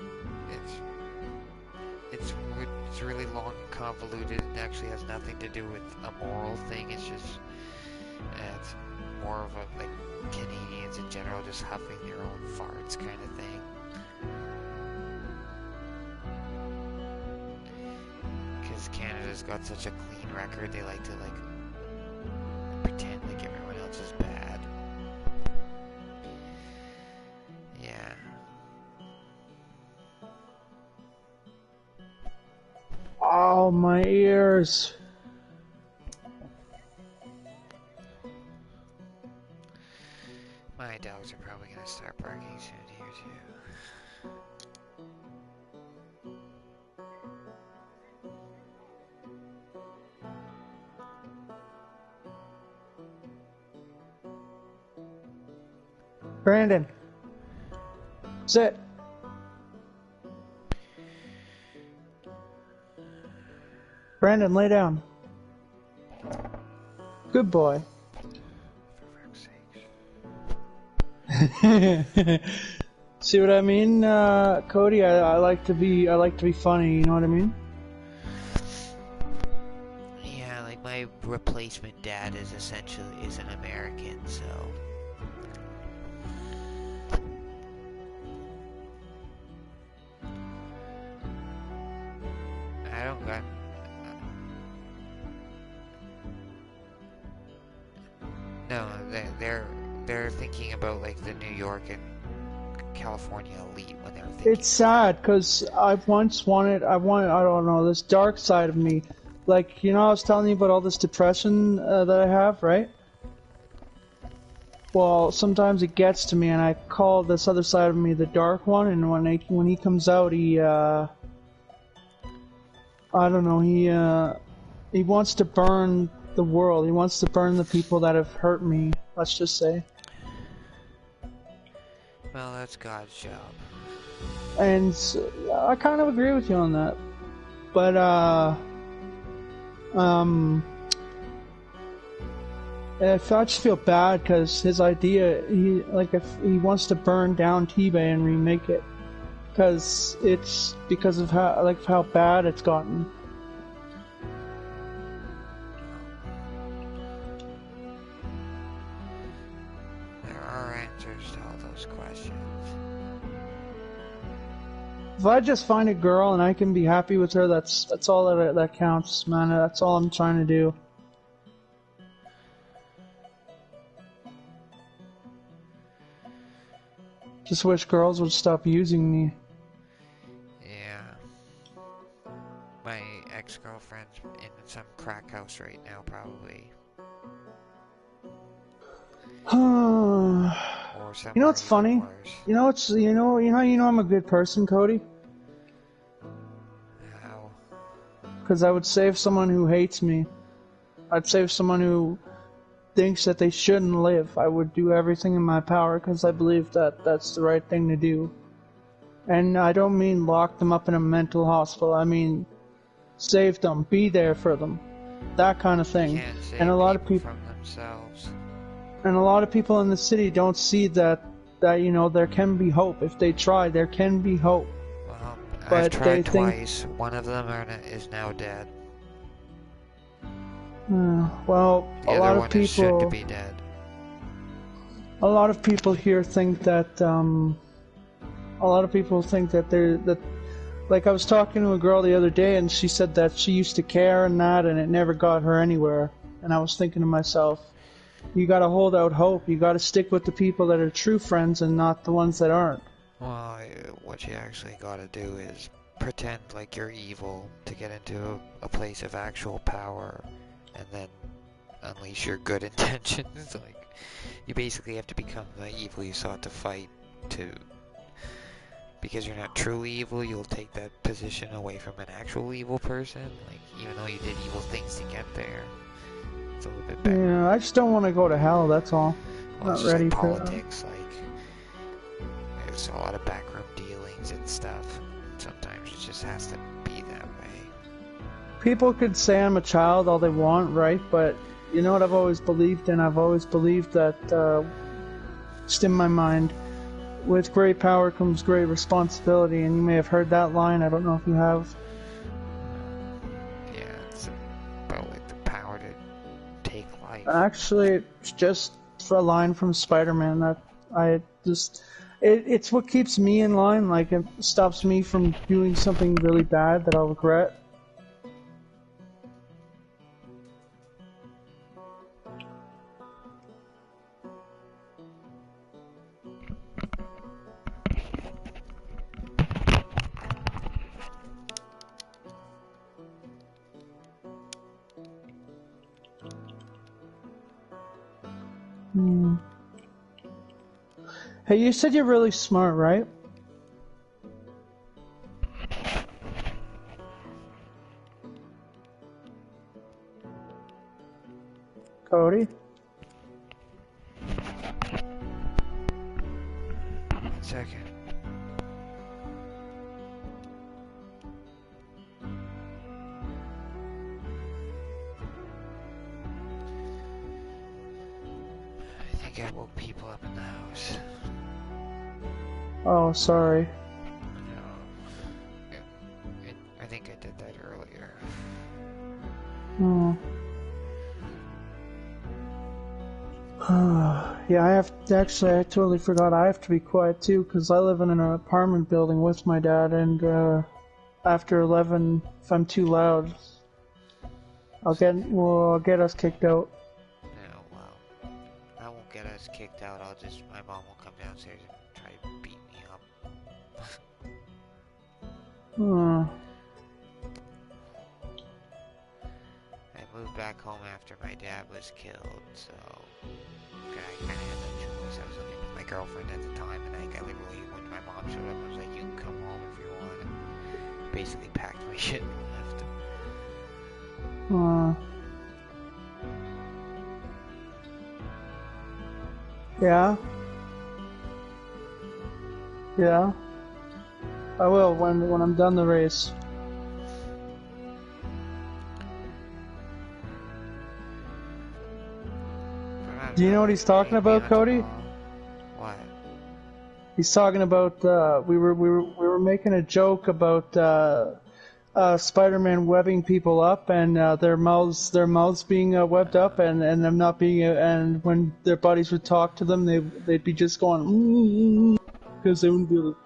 it's really long and convoluted, and actually has nothing to do with a moral thing. It's just it's more of a like Canadians in general just huffing their own farts kind of thing. Because Canada's got such a clean record, they like to like pretend like everyone else is bad. Yeah. Oh, my ears. My dogs are probably gonna start barking soon here too. Brandon. Sit. Brandon, lay down. Good boy. For fuck's sake. See what I mean, Cody? I like to be funny. You know what I mean? Yeah, like my replacement dad is an American, so. I don't got. No, they're thinking about like the New York and California elite when they're thinking. It's sad because I don't know, this dark side of me. Like, you know, I was telling you about all this depression that I have, right? Well, sometimes it gets to me, and I call this other side of me the dark one. And when he comes out, I don't know, he wants to burn the world. He wants to burn the people that have hurt me. Let's just say. Well, that's God's job. And I kind of agree with you on that. But I just feel bad because his idea, if he wants to burn down T-Bay and remake it, because it's because of how bad it's gotten. There are answers to all those questions. If I just find a girl and I can be happy with her, that's all that counts, man. That's all I'm trying to do. Just wish girls would stop using me. Yeah. My ex-girlfriend's in some crack house right now, probably. Or You know what's funny? You know I'm a good person, Cody? How? Because I would save someone who hates me. I'd save someone who thinks that they shouldn't live. I would do everything in my power because I believe that that's the right thing to do. And I don't mean lock them up in a mental hospital. I mean save them, be there for them, that kind of thing. And a lot of people from themselves. And a lot of people in the city don't see that there can be hope. If they try, there can be hope. Well, but I've tried twice. One of them is now dead. Well, the a lot of people is soon to be dead. A lot of people here think that like I was talking to a girl the other day and she said that she used to care and that and it never got her anywhere. And I was thinking to myself, you gotta hold out hope. You gotta stick with the people that are true friends and not the ones that aren't. Well, what you actually gotta do is pretend like you're evil to get into a place of actual power, and then unleash your good intentions. Like, you basically have to become the evil you sought to fight to. Because you're not truly evil, you'll take that position away from an actual evil person. Like, even though you did evil things to get there. It's a little bit better. Yeah, I just don't want to go to hell, that's all. Well, Not it's ready like for politics, there's a lot of backroom dealings and stuff. Sometimes it just has to be that way. People could say I'm a child all they want, right? But you know what I've always believed in? I've always believed that, just in my mind, with great power comes great responsibility, and you may have heard that line, I don't know if you have. Yeah, it's about like the power to take life. Actually, it's just a line from Spider-Man that I just... It's what keeps me in line, like it stops me from doing something really bad that I'll regret. Hey, you said you're really smart, right? Cody? 1 second. I think I woke people up in the house. Oh, sorry. No. I think I did that earlier. Yeah, I totally forgot I have to be quiet too, because I live in an apartment building with my dad, and after 11, if I'm too loud, I'll get us kicked out. No, well, I won't get us kicked out, my mom will come downstairs and try to beat me up. I moved back home after my dad was killed, so I kind of had no choice. I was living with my girlfriend at the time, and I literally, when my mom showed up, I was like, you can come home if you want, and basically packed my shit and left. Yeah? Yeah? I will when I'm done the race. Do you know what he's talking about, Cody? What? He's talking about we were making a joke about Spider-Man webbing people up and their mouths being webbed up and them not being and when their buddies would talk to them they'd be just going because they wouldn't be able to.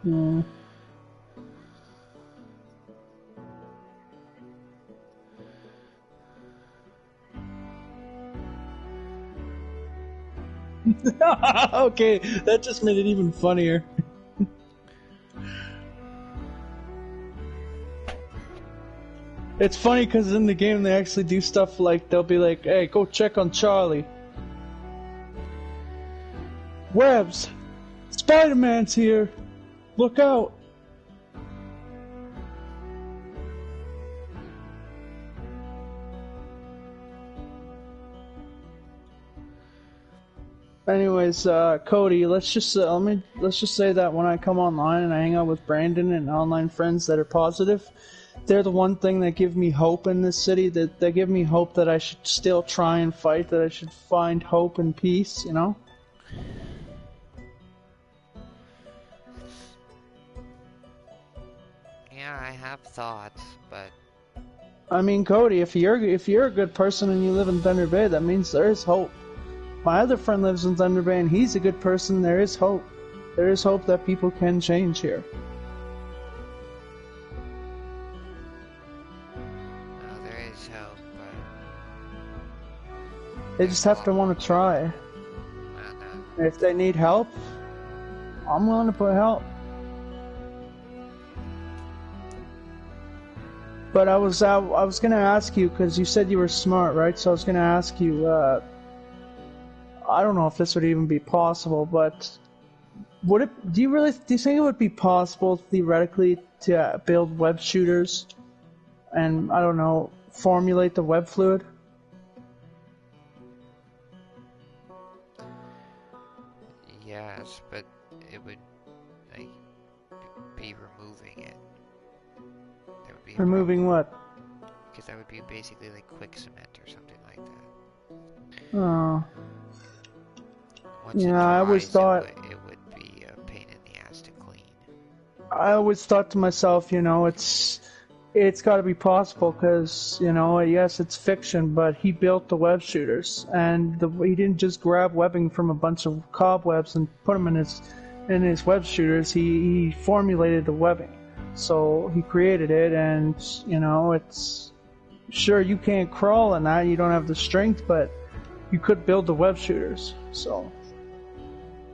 Yeah. Okay, that just made it even funnier. It's funny because in the game they actually do stuff like they'll be like, "Hey, go check on Charlie. Webs, Spider-Man's here. Look out." Anyways, Cody, let's just say that when I come online and I hang out with Brandon and online friends that are positive, they're the one thing that give me hope in this city. That they give me hope that I should still try and fight. That I should find hope and peace. You know. Yeah, I have thoughts, but I mean, Cody, if you're a good person and you live in Thunder Bay, that means there is hope. My other friend lives in Thunder Bay and he's a good person. There is hope. There is hope that people can change here. no, there is hope, but They just have to want to try. no. If they need help, I'm willing to put help. But I was gonna ask you because you said you were smart, right? So I was gonna ask you. I don't know if this would even be possible, but do you think it would be possible theoretically to build web shooters and I don't know, formulate the web fluid? Yes, but it would like be removing it. That would be Removing what? because that would be basically like quick cement or something like that. Oh. Once Yeah, it I always dries, thought. it would be a pain in the ass to clean. I always thought to myself, you know, it's got to be possible because, you know, yes, it's fiction, but he built the web shooters, and he didn't just grab webbing from a bunch of cobwebs and put them in his web shooters. He formulated the webbing, so he created it, and you know, it's sure you can't crawl in that, you don't have the strength, but you could build the web shooters. So,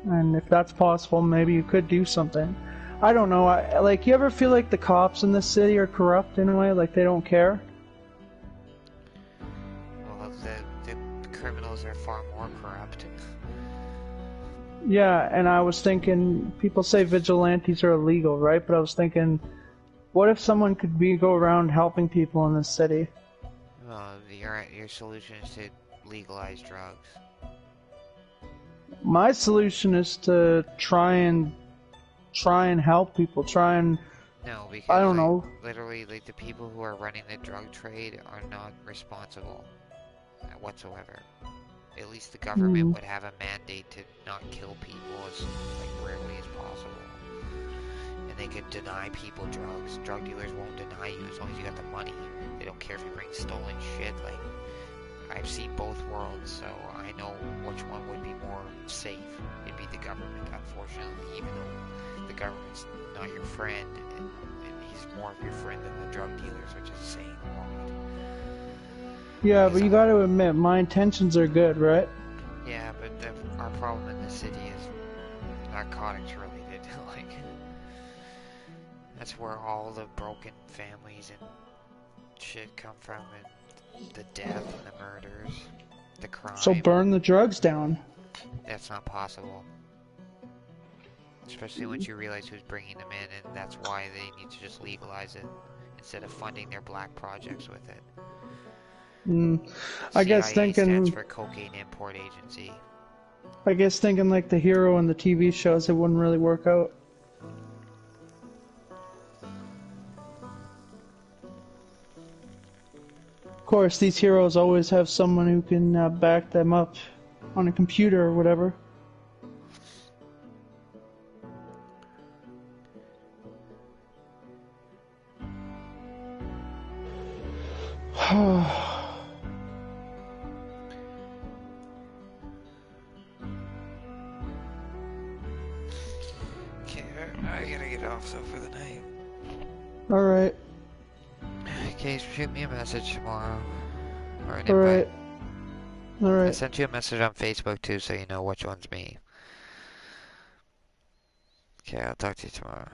and if that's possible, maybe you could do something. I don't know. Like, you ever feel like the cops in this city are corrupt in a way? Like, they don't care? Well, the criminals are far more corrupt. Yeah, and I was thinking, people say vigilantes are illegal, right? But I was thinking, what if someone could go around helping people in this city? Well, your solution is to legalize drugs. My solution is to try and help people, No, because I don't know. Literally, like the people who are running the drug trade are not responsible whatsoever. At least the government would have a mandate to not kill people as like rarely as possible, and they could deny people drugs. Drug dealers won't deny you as long as you got the money. They don't care if you bring stolen shit. Like, I've seen both worlds, so I know which one would be more safe. It'd be the government, unfortunately, even though the government's not your friend, and he's more of your friend than the drug dealers, which is saying a lot. Yeah, but you gotta admit, my intentions are good, right? Yeah, but our problem in the city is narcotics related. Like, that's where all the broken families and shit come from, and the death and the murders, the crime. So burn the drugs down. That's not possible. Especially once you realize who's bringing them in, and that's why they need to just legalize it instead of funding their black projects with it. I guess CIA stands thinking, for Cocaine Import Agency. I guess thinking like the hero in the TV shows, it wouldn't really work out. Of course, these heroes always have someone who can back them up on a computer or whatever. Okay, I gotta get off though for the night. Alright. Okay, shoot me a message tomorrow. Or an Alright. invite. I Alright. sent you a message on Facebook too, so you know which one's me. Okay, I'll talk to you tomorrow.